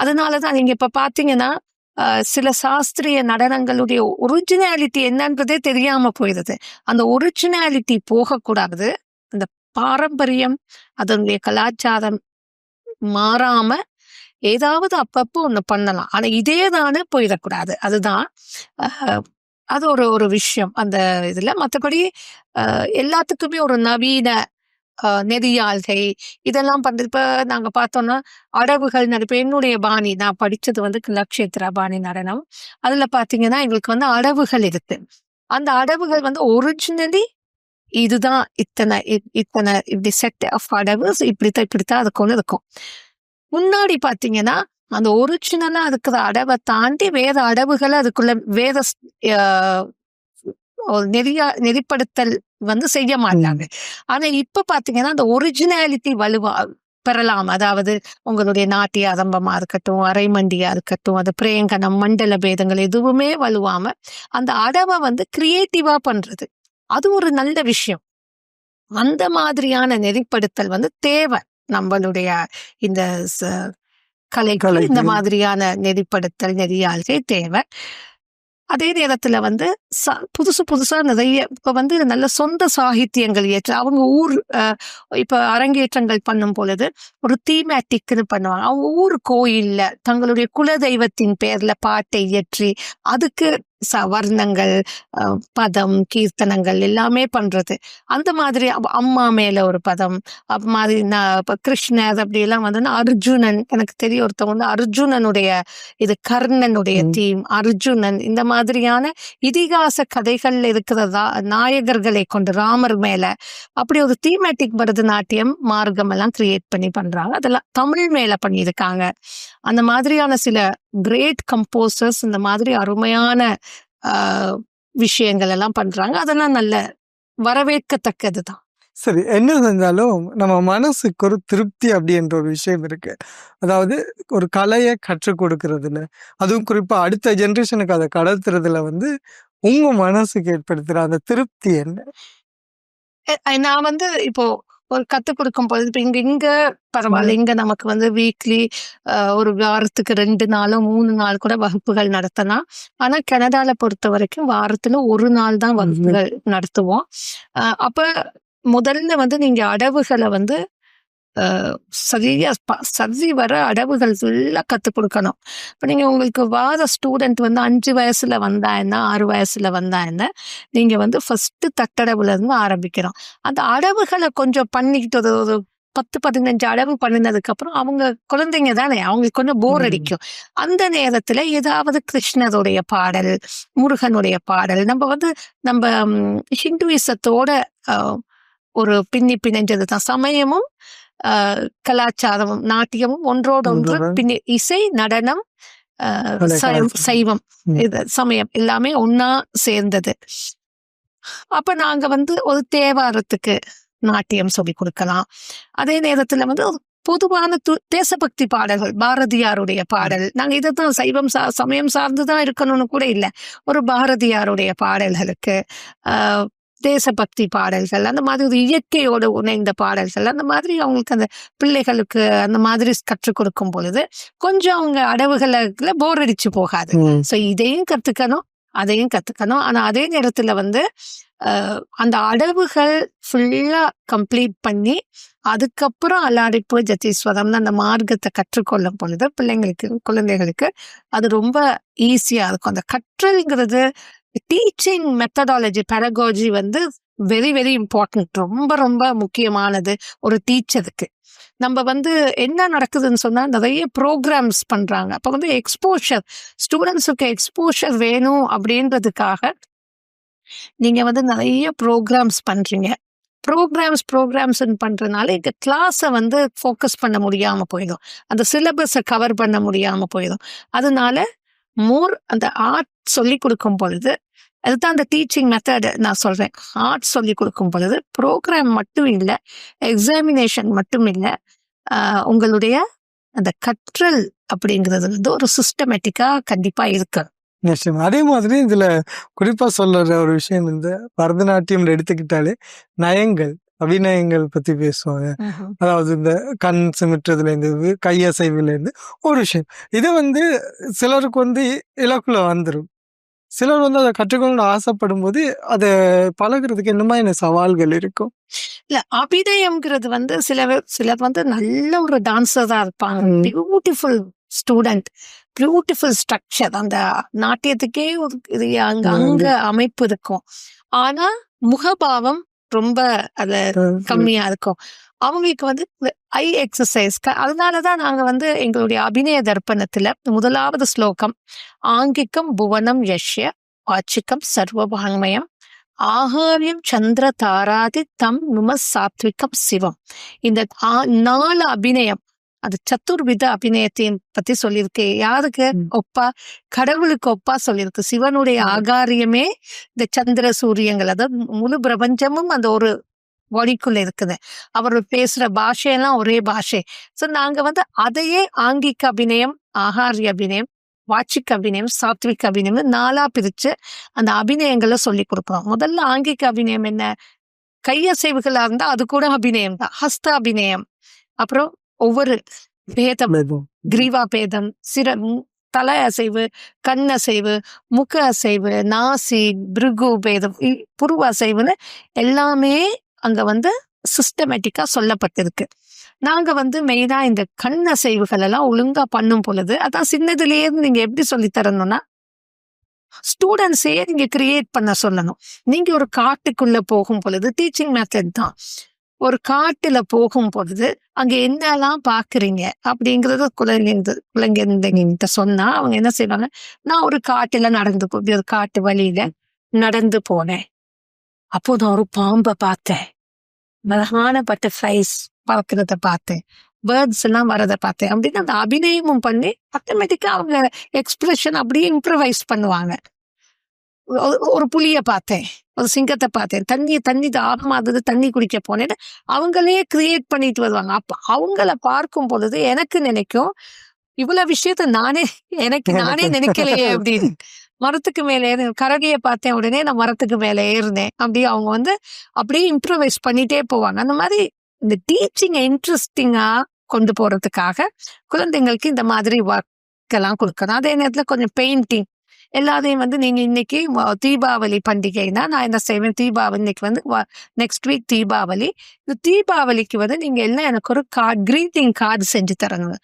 அதனாலதான் நீங்க இப்ப பாத்தீங்கன்னா சில சாஸ்திரிய நடனங்களுடைய ஒரிஜினாலிட்டி என்னன்றதே தெரியாம போயிடுது. அந்த ஒரிஜினாலிட்டி போகக்கூடாது. அந்த பாரம்பரியம் அதனுடைய கலாச்சாரம் மாறாம ஏதாவது அப்பப்போ ஒண்ணு பண்ணலாம். ஆனா இதே தானே போயிடக்கூடாது. அதுதான் அது ஒரு விஷயம் அந்த இதுல. மற்றபடி எல்லாத்துக்குமே ஒரு நவீன நெறியாள்கை இதெல்லாம் பண்றது. இப்ப நாங்க பார்த்தோம்னா அடவுகள் இப்ப என்னுடைய பாணி, நான் படிச்சது வந்து கலாக்ஷேத்ரா பாணி நடனம். அதுல பாத்தீங்கன்னா எங்களுக்கு வந்து அடவுகள் இருக்கு. அந்த அடவுகள் வந்து ஒரிஜினலி இதுதான், இத்தனை இப்படி செட் ஆஃப் அடவு இப்படித்தான் அது கொண்டு இருக்கும். முன்னாடி பாத்தீங்கன்னா அந்த ஒரிஜினலா இருக்கிற அடவை தாண்டி வேற அடவுகளை அதுக்குள்ள வேற நெறிப்படுத்தல் வந்து செய்ய மாட்டாங்க. ஆனா இப்ப பாத்தீங்கன்னா அந்த ஒரிஜினாலிட்டி வலுவா பெறலாம். அதாவது உங்களுடைய நாட்டிய அரம்பமா இருக்கட்டும், அரைமண்டியா இருக்கட்டும், அது பிரேங்கனம், மண்டல பேதங்கள் எதுவுமே வலுவாம அந்த அடவை வந்து கிரியேட்டிவா பண்றது அது ஒரு நல்ல விஷயம். அந்த மாதிரியான நெறிப்படுத்தல் வந்து தேவை. நம்மளுடைய இந்த கலைகள் இந்த மாதிரியான நெறிப்படுத்தல் நெறியாள்கை தேவை. அதே நேரத்துல வந்து புதுசா நிறைய இப்ப வந்து நல்ல சொந்த சாகித்யங்கள் ஏற்ற அவங்க ஊர் இப்ப அரங்கேற்றங்கள் பண்ணும் பொழுது ஒரு தீமேட்டிக்னு பண்ணுவாங்க. அவங்க ஊர் கோயில்ல தங்களுடைய குலதெய்வத்தின் பேர்ல பாட்டை இயற்றி அதுக்கு வர்ணங்கள், பதம், கீர்த்தனங்கள் எல்லாமே பண்றது. அந்த மாதிரி அம்மா மேல ஒரு பதம் அப்ப மாதிரி இப்ப கிருஷ்ணர் அப்படி எல்லாம் வந்து அர்ஜுனன், எனக்கு தெரிய ஒருத்தவங்க வந்து அர்ஜுனனுடைய இது கர்ணனுடைய தீம் அர்ஜுனன். இந்த மாதிரியான இதிகாச கதைகள்ல இருக்கிறதா நாயகர்களை கொண்டு ராமர் மேல அப்படி ஒரு தீமேட்டிக் பரதநாட்டியம் மார்க்கம் எல்லாம் கிரியேட் பண்ணி பண்றாங்க. அதெல்லாம் தமிழ் மேல பண்ணியிருக்காங்க. அந்த மாதிரியான சில கிரேட் கம்போசர்ஸ் இந்த மாதிரி அருமையான விஷயங்கள் எல்லாம் பண்றாங்க. அதெல்லாம் நல்ல வரவேற்கத்தக்கதுதான். சரி, என்ன செஞ்சாலும் நம்ம மனசுக்கு ஒரு திருப்தி அப்படின்ற ஒரு விஷயம் இருக்கு. அதாவது ஒரு கலையை கற்றுக் கொடுக்கறதுல, அதுவும் குறிப்பா அடுத்த ஜெனரேஷனுக்கு அதை கடத்துறதுல வந்து உங்க மனசுக்கு ஏற்படுத்துற அந்த திருப்தி என்ன? நான் வந்து இப்போ ஒரு கத்துக் கொடுக்கும் போது இப்ப இங்க பரவாயில்ல, இங்க நமக்கு வந்து வீக்லி ஒரு வாரத்துக்கு 2 நாளோ 3 நாள் கூட வகுப்புகள் நடத்தலாம். ஆனா கனடால பொறுத்த வரைக்கும் வாரத்துல 1 நாள் தான் வகுப்புகள் நடத்துவோம். அப்ப முதல்ல வந்து நீங்க அடவுகளை வந்து சரியா சரி வர அடவுகள் ஃபுல்லா கத்துக் கொடுக்கணும். இப்ப நீங்க உங்களுக்கு வார ஸ்டூடெண்ட் வந்து 5 வயசுல வந்தா என்ன, 6 வயசுல வந்தா என்ன, நீங்க வந்து ஃபர்ஸ்ட் தட்டடவுல இருந்து ஆரம்பிக்கிறோம். அந்த அடவுகளை கொஞ்சம் பண்ணிக்கிட்டு ஒரு 10-15 அடவு பண்ணினதுக்கு அப்புறம் அவங்க குழந்தைங்க தானே, அவங்களுக்கு கொஞ்சம் போர் அடிக்கும். அந்த நேரத்துல ஏதாவது கிருஷ்ணருடைய பாடல், முருகனுடைய பாடல், நம்ம ஹிந்துயிசத்தோட ஒரு பிணைஞ்சது தான். சமயமும் கலாச்சாரமும் நாட்டியமும் ஒன்றோடொன்று இசை, நடனம், சைவம், சமயம் எல்லாமே ஒன்னா சேர்ந்தது. அப்ப நாங்க வந்து ஒரு தேவாரத்துக்கு நாட்டியம் சொல்லி கொடுக்கலாம். அதே நேரத்துல வந்து பொதுவான தேசபக்தி பாடல்கள், பாரதியாருடைய பாடல். நாங்க இதைத்தான் சைவம் சமயம் சார்ந்துதான் இருக்கணும்னு கூட இல்லை. ஒரு பாரதியாருடைய பாடல்களுக்கு தேசபக்தி பாடல்கள், அந்த மாதிரி ஒரு இயற்கையோடு இணைந்த பாடல்கள், அந்த மாதிரி அவங்களுக்கு அந்த பிள்ளைகளுக்கு அந்த மாதிரி கற்றுக் கொடுக்கும் பொழுது கொஞ்சம் அவங்க அடவுகளை போர் அடிச்சு போகாது. ஸோ இதையும் கத்துக்கணும், அதையும் கத்துக்கணும். ஆனா அதே நேரத்துல வந்து அந்த அடவுகள் ஃபுல்லா கம்ப்ளீட் பண்ணி அதுக்கப்புறம் அல்லாடிப்பு ஜதீஸ்வரம்னு அந்த மார்க்கத்தை கற்றுக்கொள்ளும் பொழுது குழந்தைகளுக்கு அது ரொம்ப ஈஸியா இருக்கும். அந்த கற்றல்ங்கிறது டீச்சிங் மெத்தடாலஜி, பெடகாலஜி வந்து வெரி வெரி இம்பார்ட்டன்ட், ரொம்ப ரொம்ப முக்கியமானது ஒரு டீச்சருக்கு. நம்ம வந்து என்ன நடக்குதுன்னு சொன்னா நிறைய ப்ரோக்ராம்ஸ் பண்றாங்க. அப்ப வந்து எக்ஸ்போஷர், ஸ்டூடெண்ட்ஸுக்கு எக்ஸ்போஷர் வேணும் அப்படின்றதுக்காக நீங்க வந்து நிறைய ப்ரோக்ராம்ஸ் பண்றீங்க. ப்ரோக்ராம்ஸ் பண்றதுனால இந்த கிளாஸை வந்து ஃபோக்கஸ் பண்ண முடியாம போயிடும், அந்த சிலபஸை கவர் பண்ண முடியாம போயிடும். அதனால மோர் அந்த ஆர்ட் சொல்லி கொடுக்கும் பொழுது, அதுதான் அந்த டீச்சிங் மெத்தட் நான் சொல்றேன். ஆர்ட் சொல்லி கொடுக்கும் பொழுது ப்ரோக்ராம் மட்டும் இல்லை, எக்ஸாமினேஷன் மட்டும் இல்லை, உங்களுடைய அந்த கற்றல் அப்படிங்கிறது வந்து ஒரு சிஸ்டமேட்டிக்கா கண்டிப்பா இருக்கு. நிச்சயம். அதே மாதிரி இதுல குறிப்பா சொல்ற ஒரு விஷயம், இந்த பரதநாட்டியம் எடுத்துக்கிட்டாலே நயங்கள், அபிநயங்கள் பத்தி பேசுவாங்க. அதாவது இந்த கண் சிமிட்டுறதுல இருந்து, கையசைவுல இருந்து ஒரு விஷயம். இது வந்து சிலருக்கு வந்து இலக்குல வந்துடும். சிலர் வந்து அதை கற்றுக்கணும்னு ஆசைப்படும் போது அதை பழகுறதுக்கு என்ன மாதிரி சவால்கள் இருக்கும்? இல்ல, அபிநயம்ங்கிறது வந்து சிலர் வந்து நல்ல ஒரு டான்ஸர் தான் இருப்பாங்க, பியூட்டிஃபுல் ஸ்டூடெண்ட், பியூட்டிஃபுல் ஸ்ட்ரக்சர், அந்த நாட்டியத்துக்கே ஒரு அங்க அமைப்பு இருக்கும். ஆனா முகபாவம் ரொம்ப அதுல கம்மியா இருக்கும். அவங்களுக்கு வந்து ஐ எக்ஸசைஸ். அதனாலதான் நாங்க வந்து எங்களுடைய அபிநய தர்ப்பணத்துல முதலாவது ஸ்லோகம், ஆங்கிக்கம் புவனம் யஷ்ய வாச்சிக்கம் சர்வபான்மயம் ஆகாரியம் சந்திர தாராதி தம் நும சாத்விகம் சிவம். இந்த 4 அபிநயம், அது சத்துர்வித அபிநயத்தையும் பத்தி சொல்லியிருக்கு. யாருக்கு ஒப்பா? கடவுளுக்கு ஒப்பா சொல்லியிருக்கு. சிவனுடைய ஆகாரியமே இந்த சந்திர சூரியங்கள், அதாவது முழு பிரபஞ்சமும் அந்த ஒரு பாடிக்குள்ள இருக்குது. அவர் பேசுற பாஷையெல்லாம் ஒரே பாஷை. சோ நாங்க வந்து அதையே ஆங்கிக்க அபிநயம், ஆகாரிய அபிநயம், வாச்சிக்க அபிநயம், சாத்விக் அபிநயம் 4ஆ பிரிச்சு அந்த அபிநயங்களை சொல்லி கொடுக்கிறோம். முதல்ல ஆங்கிக்க அபிநயம் என்ன? கையசைவுகளா இருந்தா அது கூட அபிநயம் தான், ஹஸ்த அபிநயம். அப்புறம் ஒவ்வொரு பேதம், கிரீவா பேதம், தலை அசைவு, கண் அசைவு, முக அசைவு, நாசி, பிருகு பேதம், புருவ அசைவுன்னு எல்லாமே அங்க வந்து சிஸ்டமேட்டிக்கா சொல்லப்பட்டிருக்கு. நாங்க வந்து மெயினா இந்த கண் அசைவுகள் எல்லாம் ஒழுங்கா பண்ணும் பொழுது, அதான் சின்னதுலயே நீங்க எப்படி சொல்லி தரணும்னா, ஸ்டூடெண்ட்ஸே நீங்க கிரியேட் பண்ண சொல்லணும். நீங்க ஒரு காட்டுக்குள்ள போகும் பொழுது டீச்சிங் மெத்தட் தான். ஒரு காட்டுல போகும் பொழுது அங்க என்னெல்லாம் பாக்குறீங்க அப்படிங்கறது குழந்தைங்கிட்ட சொன்னா அவங்க என்ன செய்வாங்க, நான் ஒரு காட்டுல ஒரு காட்டு வழியில நடந்து போனேன், அப்போ நான் ஒரு பாம்பை பார்த்தேன், அழகான பட்டர்ஃப்ளைஸ் பறக்கிறத பார்த்தேன், பேர்ட்ஸ் எல்லாம் வரதை பார்த்தேன் அப்படின்னு அந்த அபிநயமும் பண்ணி ஆட்டோமேட்டிக்கா அவங்க எக்ஸ்பிரஷன் அப்படியே இம்ப்ரவைஸ் பண்ணுவாங்க. ஒரு புலிய பார்த்தேன், ஒரு சிங்கத்தை பார்த்தேன், தண்ணி தாகமாகுது, தண்ணி குடிக்க போனேன்னு அவங்களே கிரியேட் பண்ணிட்டு வருவாங்க. அப்ப அவங்கள பார்க்கும் பொழுது எனக்கு நினைக்கும், இவ்வளவு விஷயத்த நானே நினைக்கலையே அப்படின்னு. மரத்துக்கு மேலே கரடியை பார்த்தேன், உடனே நான் மரத்துக்கு மேலே ஏறினேன். அப்படியே அவங்க வந்து அப்படியே இம்ப்ரவைஸ் பண்ணிட்டே போவாங்க. அந்த மாதிரி இந்த டீச்சிங்கை இன்ட்ரெஸ்டிங்கா கொண்டு போறதுக்காக குழந்தைங்களுக்கு இந்த மாதிரி ஒர்க் எல்லாம் கொடுக்கணும். அதே நேரத்துல கொஞ்சம் பெயிண்டிங் எல்லாத்தையும் வந்து நீங்க இன்னைக்கு தீபாவளி பண்டிகைனா நான் என்ன செய்வேன், தீபாவளி இன்னைக்கு வந்து நெக்ஸ்ட் வீக் தீபாவளி, இந்த தீபாவளிக்கு வந்து நீங்க எல்லாம் எனக்கு ஒரு கிரீட்டிங் கார்டு செஞ்சு தரணும்.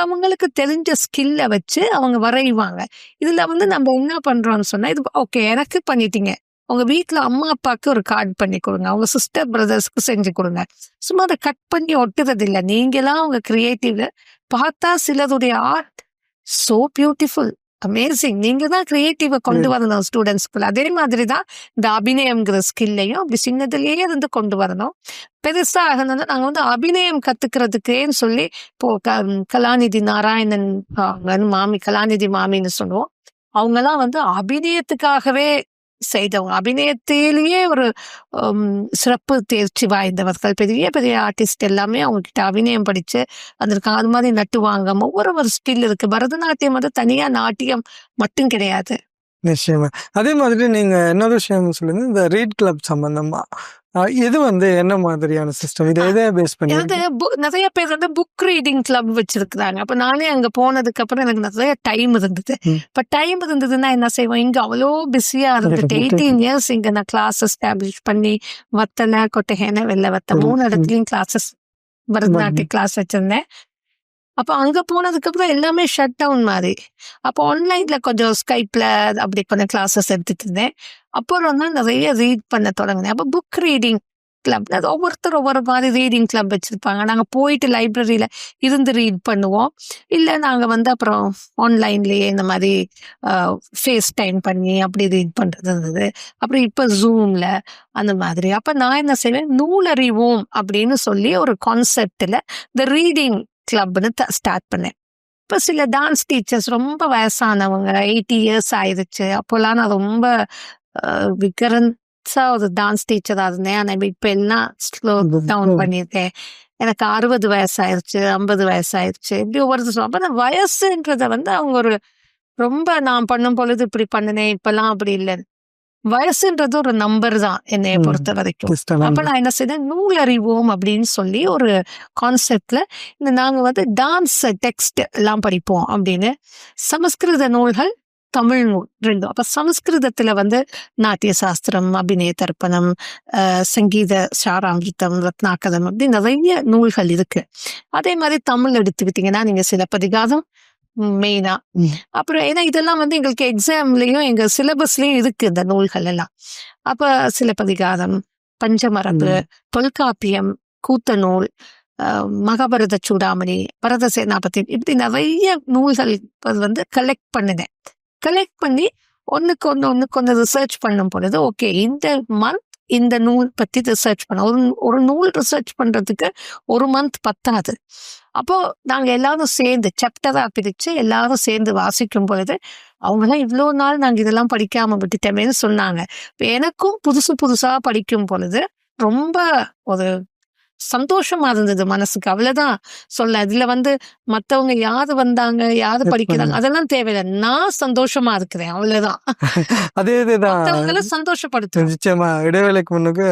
அவங்களுக்கு தெரிஞ்ச ஸ்கில்ல வச்சு அவங்க வரைவாங்க. இதுல வந்து நம்ம என்ன பண்றோம்னு சொன்னா, இது ஓகே எனக்கு பண்ணிட்டீங்க, உங்க வீட்டுல அம்மா அப்பாவுக்கு ஒரு கார்டு பண்ணி கொடுங்க, அவங்க சிஸ்டர் பிரதர்ஸ்க்கு செஞ்சு கொடுங்க. சும்மா அதை கட் பண்ணி ஒட்டுறது இல்லை, நீங்களாம் அவங்க கிரியேட்டிவ் பார்த்தா சிலருடைய ஆர்ட் சோ பியூட்டிஃபுல், அமேசிங். நீங்க தான் கிரியேட்டிவா கொண்டு வரணும் ஸ்டூடெண்ட்ஸ்குள்ள. அதே மாதிரிதான் இந்த அபிநயம்ங்கிற ஸ்கில்லையும் அப்படி சின்னதுலயே இருந்து கொண்டு வரணும். பெருசா ஆகணும்னா நாங்க வந்து அபிநயம் கத்துக்கிறதுக்கேன்னு சொல்லி இப்போ கலாநிதி நாராயணன் மாமி, கலாநிதி மாமின்னு சொல்லுவோம். அவங்க எல்லாம் வந்து அபிநயத்துக்காகவே செய்தவங்க. அபிநயத்திலேயே ஒரு சிறப்பு தேர்ச்சி வாய்ந்தவர்கள். பெரிய பெரிய ஆர்டிஸ்ட் எல்லாமே அவங்க கிட்ட அபிநயம் படிச்சு அதற்கு அது மாதிரி நட்டுவாங்க. ஒவ்வொரு ஸ்கில் இருக்கு. பரதநாட்டியம் வந்து தனியா நாட்டியம் மட்டும் கிடையாது. நிச்சயமா. அதே மாதிரி நீங்க இன்னொரு விஷயம் சொல்லுங்க. இந்த ரீட் கிளப் சம்பந்தமா இது வந்து என்ன மாதிரியான சிஸ்டம்? இது எதை பேஸ் பண்ணி? அதாவது நிறைய பேர் வந்து புக் ரீடிங் கிளப் வச்சிருக்கிறாங்க. அப்ப நானே அங்க போனதுக்கு அப்புறம் எனக்கு நிறைய டைம் இருந்தது. இப்ப டைம் இருந்ததுன்னா என்ன செய்வோம், இங்க அவ்வளோ பிஸியா இருந்துட்டு 18 இயர்ஸ் இங்க நான் கிளாஸ் எஸ்டாப்ளிஷ் பண்ணி வத்தனை கொட்டகைன வெள்ளை வத்த 3 இடத்துலயும் கிளாஸஸ் பரதநாட்டிய கிளாஸ் வச்சிருந்தேன். அப்போ அங்க போனதுக்கு அப்புறம் எல்லாமே ஷட் டவுன் மாதிரி. அப்போ ஆன்லைன்ல கொஞ்சம் ஸ்கைப்ல அப்படி கொஞ்சம் கிளாஸஸ் எடுத்துட்டு இருந்தேன். அப்புறம் தான் நிறைய ரீட் பண்ண தொடங்கினேன். அப்போ புக் ரீடிங் கிளப், அது ஒவ்வொருத்தர் ஒவ்வொரு மாதிரி ரீடிங் கிளப் வச்சிருப்பாங்க. நாங்க போயிட்டு லைப்ரரியில இருந்து ரீட் பண்ணுவோம். இல்ல நாங்க வந்து அப்புறம் ஆன்லைன்லயே இந்த மாதிரி ஃபேஸ் டைம் பண்ணி அப்படி ரீட் பண்றது இருந்தது. அப்புறம் இப்ப ஜூம்ல அந்த மாதிரி. அப்ப நான் என்ன செய்வேன், நூலறிவோம் அப்படின்னு சொல்லி ஒரு கான்செப்ட்ல இந்த ரீடிங் கிளப்னு ஸ்டார்ட் பண்ணேன். இப்போ சில டான்ஸ் டீச்சர்ஸ் ரொம்ப வயசானவங்க, 80 இயர்ஸ் ஆயிடுச்சு. அப்போல்லாம் நான் ரொம்ப விகரன்ஸா ஒரு டான்ஸ் டீச்சராக இருந்தேன். ஆனால் இப்போ எல்லாம் ஸ்லோ டவுன் பண்ணியிருக்கேன். எனக்கு 60 வயசாயிருச்சு, 50 வயசாயிருச்சு, இப்படி ஒவ்வொரு அப்போ அந்த வயசுன்றத வந்து அவங்க ஒரு ரொம்ப நான் பண்ணும் பொழுது இப்படி பண்ணினேன், இப்பெல்லாம் அப்படி இல்லை. வயசுன்றது ஒரு நம்பர் தான் என்னைய பொறுத்த வரைக்கும். அப்ப நான் என்ன செய்தேன், நூலறிவோம் அப்படின்னு சொல்லி ஒரு கான்செப்ட்ல இந்த நாங்க வந்து டான்ஸ் டெக்ஸ்ட் எல்லாம் படிப்போம் அப்படின்னு. சமஸ்கிருத நூல்கள், தமிழ் நூல் ரெண்டும். அப்ப சமஸ்கிருதத்துல வந்து நாட்டிய சாஸ்திரம், அபிநய தர்ப்பணம், சங்கீத சாராமிருத்தம், ரத்னாகரம் அப்படி நிறைய நூல்கள் இருக்கு. அதே மாதிரி தமிழ் எடுத்துக்கிட்டீங்கன்னா நீங்க சிலப்பதிகாரம் மெயினா. அப்புறம் ஏன்னா இதெல்லாம் வந்து எங்களுக்கு எக்ஸாம்லயும் எங்க சிலபஸ்லயும் இருக்கு இந்த நூல்கள் எல்லாம். அப்ப சிலப்பதிகாரம், பஞ்சமரபு, தொல்காப்பியம், கூத்த நூல், மகாபாரத சூடாமணி, பரத சேனாபதி, இப்படி நிறைய நூல்கள் வந்து கலெக்ட் பண்ணினேன். கலெக்ட் பண்ணி ஒன்னுக்கு ஒன்று ரிசர்ச் பண்ணும் பொழுது ஓகே இந்த மந்த் இந்த நூல் பத்தி ரிசர்ச் பண்ண ஒரு நூல் ரிசர்ச் பண்றதுக்கு ஒரு மந்த் பத்தாது. அப்போ நாங்க எல்லாரும் சேர்ந்து சாப்டரா பிரிச்சு எல்லாரும் சேர்ந்து வாசிக்கும் பொழுது அவங்கெல்லாம் இவ்வளோ நாள் நாங்க இதெல்லாம் படிக்காம விட்டுட்டோமேன்னு சொன்னாங்க. எனக்கும் புதுசா படிக்கும் பொழுது ரொம்ப ஒரு சந்தோஷமா இருந்தது மனசுக்கு. அவ்வளவுதான் சொல்ல. இதுல வந்து மத்தவங்க யாரு வந்தாங்க, யாரு படிக்கிறாங்க அதெல்லாம் தேவையில்லை. நான் சந்தோஷமா இருக்கிறேன், அவ்வளவுதான். மத்தவங்களும் சந்தோஷப்படுத்து. நிச்சயமா. இடைவேளைக்கு முன்னுக்கு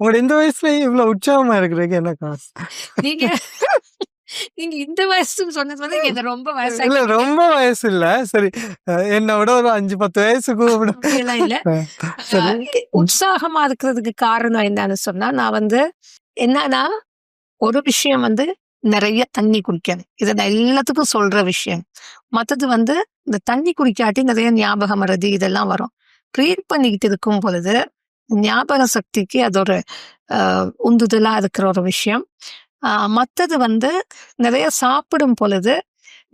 உங்களோட இந்த வயசுலயும் இவ்வளவு உற்சாகமா இருக்கிறதுக்கு என்ன காசு? நீங்க இந்த வயசுன்னு சொன்னது வந்து என்ன ரொம்ப வயசு இல்ல, ரொம்ப வயசு இல்ல. சரி, என்னோட ஒரு 5-10 வயசுக்கு இல்ல. உற்சாகமா இருக்கிறதுக்கு காரணம் என்னன்னு சொன்னா, நான் வந்து என்னன்னா ஒரு விஷயம் வந்து நிறைய தண்ணி குடிக்கணும். இதை நான் எல்லாத்துக்கும் சொல்ற விஷயம். மற்றது வந்து இந்த தண்ணி குடிக்காட்டி நிறைய ஞாபகம் மறதி இதெல்லாம் வரும். ரீட் பண்ணிக்கிட்டு இருக்கும் பொழுது ஞாபக சக்திக்கு அது ஒரு உந்துதலா இருக்கிற ஒரு விஷயம். மற்றது வந்து நிறைய சாப்பிடும் பொழுது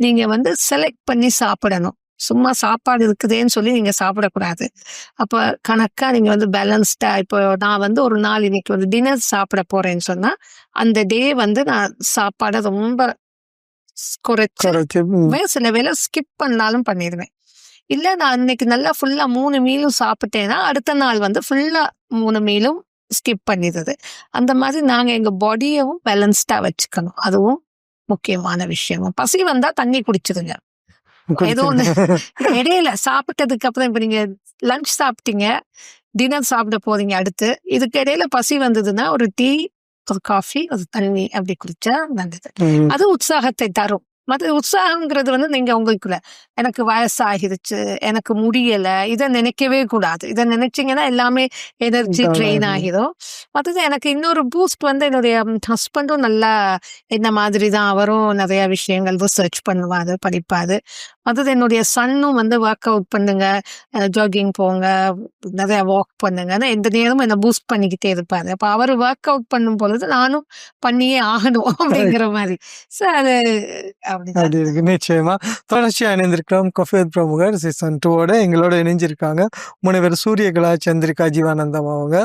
நீங்க வந்து செலக்ட் பண்ணி சாப்பிடணும். சும்மா சாப்பாடு இருக்குதேன்னு சொல்லி நீங்க சாப்பிடக்கூடாது. அப்ப கணக்கா நீங்க வந்து பேலன்ஸ்டா, இப்போ நான் வந்து ஒரு நாள் இன்னைக்கு ஒரு டின்னர் சாப்பிட போறேன்னு சொன்னா அந்த டே வந்து நான் சாப்பாடை ரொம்ப குறைச்சு சில வேளை ஸ்கிப் பண்ணாலும் பண்ணிடுவேன். இல்ல நான் இன்னைக்கு நல்லா ஃபுல்லா 3 மீலும் சாப்பிட்டேன்னா அடுத்த நாள் வந்து ஃபுல்லா 3 மீலும் ஸ்கிப் பண்ணிடுது. அந்த மாதிரி நாங்க எங்க பாடியவும் பேலன்ஸ்டா வச்சுக்கணும். அதுவும் முக்கியமான விஷயம். பசி வந்தா தண்ணி குடிச்சிருங்க. ஏதோ ஒண்ணு இடையில சாப்பிட்டதுக்கு அப்புறம் இப்ப நீங்க லஞ்ச் சாப்பிட்டீங்க, டின்னர் சாப்பிட போறீங்க, அடுத்து இதுக்கு இடையில பசி வந்ததுன்னா ஒரு டீ, ஒரு காஃபி, ஒரு தண்ணி அப்படி குடிச்சா நல்லது. அது உற்சாகத்தை தரும். மற்ற உற்சாகங்கிறது வந்து நீங்க உங்களுக்குள்ள எனக்கு வயசாகிருச்சு, எனக்கு முடியல, இதை நினைக்கவே கூடாது. இதை நினைச்சீங்கன்னா எல்லாமே எனர்ஜி ட்ரெயின் ஆகிடும். மற்றது எனக்கு இன்னொரு பூஸ்ட் வந்து என்னுடைய ஹஸ்பண்டும் நல்லா என்ன மாதிரி தான், அவரும் நிறைய விஷயங்கள் ரிசர்ச் பண்ணுவாரு, படிப்பாரு. மற்றது என்னுடைய சன்னும் வந்து ஒர்க் அவுட் பண்ணுங்க, ஜாகிங் போங்க, நிறைய வாக் பண்ணுங்க, எந்த நேரமும் என்ன பூஸ்ட் பண்ணிக்கிட்டே இருப்பாரு. அப்ப அவர் ஒர்க் அவுட் பண்ணும் பொழுது நானும் பண்ணியே ஆகணும் அப்படிங்கிற மாதிரி. ஸோ அது அப்படிதான். அப்படி இருக்கு. நிச்சயமா. தொடர்ச்சியா இணைந்திருக்கிறோம். கஃபே பிரமுகர் சீசன் 2 எங்களோட இணைஞ்சிருக்காங்க. முனைவர் சூரியகலா சந்திரிகா ஜீவானந்தம் அவங்க.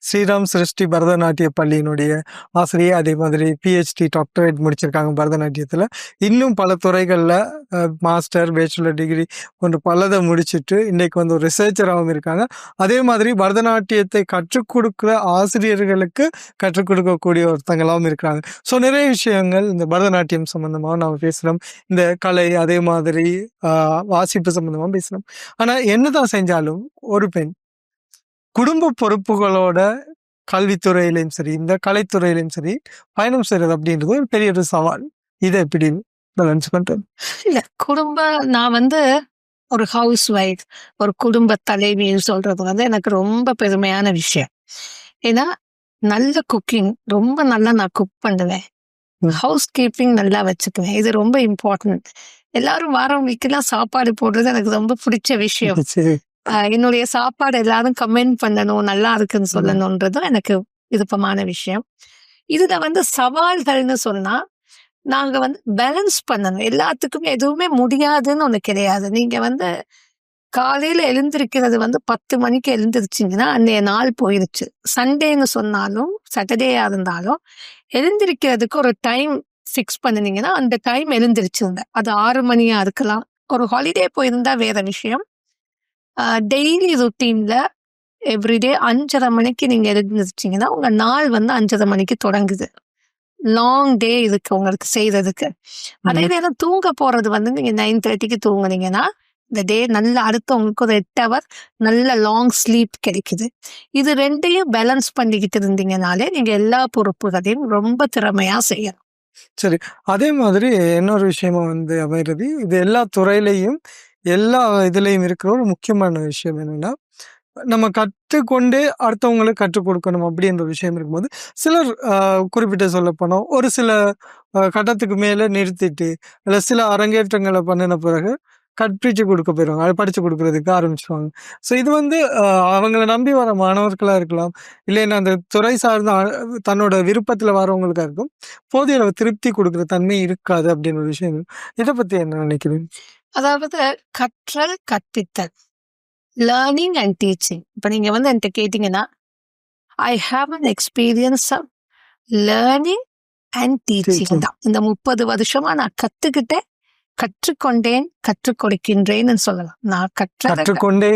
ஸ்ரீராம் சிருஷ்டி பரதநாட்டிய பள்ளியினுடைய ஆசிரியர். அதே மாதிரி PhD டாக்டரேட் முடிச்சிருக்காங்க பரதநாட்டியத்துல. இன்னும் பல துறைகள்ல மாஸ்டர், பேச்சுலர் டிகிரி போன்ற பலதை முடிச்சிட்டு இன்னைக்கு வந்து ஒரு ரிசர்ச்சராகவும் இருக்காங்க. அதே மாதிரி பரதநாட்டியத்தை கற்றுக் கொடுக்கிற ஆசிரியர்களுக்கு கற்றுக் கொடுக்கக்கூடிய ஒருத்தங்களாகவும் இருக்கிறாங்க. ஸோ நிறைய விஷயங்கள் இந்த பரதநாட்டியம் சம்பந்தமாக நாம் பேசலாம். இந்த கலை அதே மாதிரி வாசிப்பு சம்பந்தமா பேசலாம். ஆனா என்னதான் செஞ்சாலும் ஒரு பெண் குடும்ப பொறுப்புகளோட கல்வித்துறையிலையும் சரி, இந்த கலைத்துறையிலையும் சரி பயணம் செய்யறது அப்படின்றது ஒரு பெரிய ஒரு சவால். இதை எப்படி பேலன்ஸ் பண்றது? இல்ல நான் வந்து ஒரு ஹவுஸ் ஒய்ஃப், ஒரு குடும்ப தலைவின்னு சொல்றது வந்து எனக்கு ரொம்ப பெருமையான விஷயம். ஏன்னா நல்ல குக்கிங், ரொம்ப நல்லா நான் குக் பண்ணுவேன். ஹவுஸ் கீப்பிங் நல்லா வச்சுக்குவேன். இது ரொம்ப இம்பார்ட்டன்ட். எல்லாரும் வாரவங்களுக்கெல்லாம் சாப்பாடு போடுறது எனக்கு ரொம்ப பிடிச்ச விஷயம். சரி. என்னுடைய சாப்பாடு எல்லாரும் கமெண்ட் பண்ணணும், நல்லா இருக்குன்னு சொல்லணும்ன்றதும் எனக்கு விருப்பமான விஷயம். இதுல வந்து சவால்கள்னு சொன்னா, நாங்க வந்து பேலன்ஸ் பண்ணணும். எல்லாத்துக்குமே எதுவுமே முடியாதுன்னு ஒண்ணு கிடையாது. நீங்க வந்து காலையில எழுந்திருக்கிறது வந்து 10 மணிக்கு எழுந்திருச்சிங்கன்னா அன்றைய நாள் போயிருச்சு. சண்டேன்னு சொன்னாலும் சாட்டர்டேயா இருந்தாலும் எழுந்திருக்கிறதுக்கு ஒரு டைம் ஃபிக்ஸ் பண்ணினீங்கன்னா அந்த டைம் எழுந்திருச்சுங்க. அது 6 மணியா இருக்கலாம். ஒரு ஹாலிடே போயிருந்தா வேற விஷயம். டெய்லி ருட்டீன்ல எவ்ரிடே 5:30 மணிக்கு நீங்க எழுந்திருச்சிங்கன்னா உங்க நாள் வந்து 5:30 மணிக்கு தொடங்குது. லாங் டே இருக்கு உங்களுக்கு செய்யறதுக்கு. அதே நேரம் தூங்க போறது வந்து நீங்க 9:30க்கு தூங்குனீங்கன்னா இந்த டே நல்ல அடுத்து உங்களுக்கு ஒரு 8 ஹவர் நல்ல லாங் ஸ்லீப் கிடைக்குது. இது ரெண்டையும் பேலன்ஸ் பண்ணிக்கிட்டு இருந்தீங்கனாலே நீங்க எல்லா பொறுப்புகளையும் ரொம்ப திறமையா செய்யலாம். சரி. அதே மாதிரி இன்னொரு விஷயமா வந்து அமைகிறது, இது எல்லா துறையிலையும் எல்லா இதுலையும் இருக்கிற ஒரு முக்கியமான விஷயம் என்னன்னா, நம்ம கற்றுக்கொண்டே அடுத்தவங்களுக்கு கற்றுக் கொடுக்கணும் அப்படின்ற விஷயம் இருக்கும்போது, சிலர் குறிப்பிட்டு சொல்லப்போனோம் ஒரு சில கட்டத்துக்கு மேல நிறுத்திட்டு, இல்ல சில அரங்கேற்றங்களை பண்ணின பிறகு கற்பிச்சு கொடுக்க போயிருவாங்க. அதை படிச்சு கொடுக்கறதுக்கு ஆரம்பிச்சிருவாங்க. ஸோ இது வந்து அவங்கள நம்பி வர மாணவர்களா இருக்கலாம். இல்லைன்னா அந்த துறை சார்ந்த தன்னோட விருப்பத்துல வரவங்களுக்கா இருக்கும். போதிய அளவு திருப்தி கொடுக்குற தன்மை இருக்காது அப்படின்னு ஒரு விஷயம். இதை பத்தி என்ன நினைக்கிறீங்க? அதாவது கற்றல், கற்பித்தல், லேர்னிங் அண்ட் டீச்சிங். இப்ப நீங்க வந்து என்கிட்ட கேட்டீங்கன்னா, I have an experience of learning and teaching தான். இந்த 30 வருஷமா நான் கத்துக்கிட்டேன், கற்றுக்கொண்டேன், கற்றுக் கொடுக்கின்றேன்னு சொல்லலாம். நான் கற்றுக்கொண்டே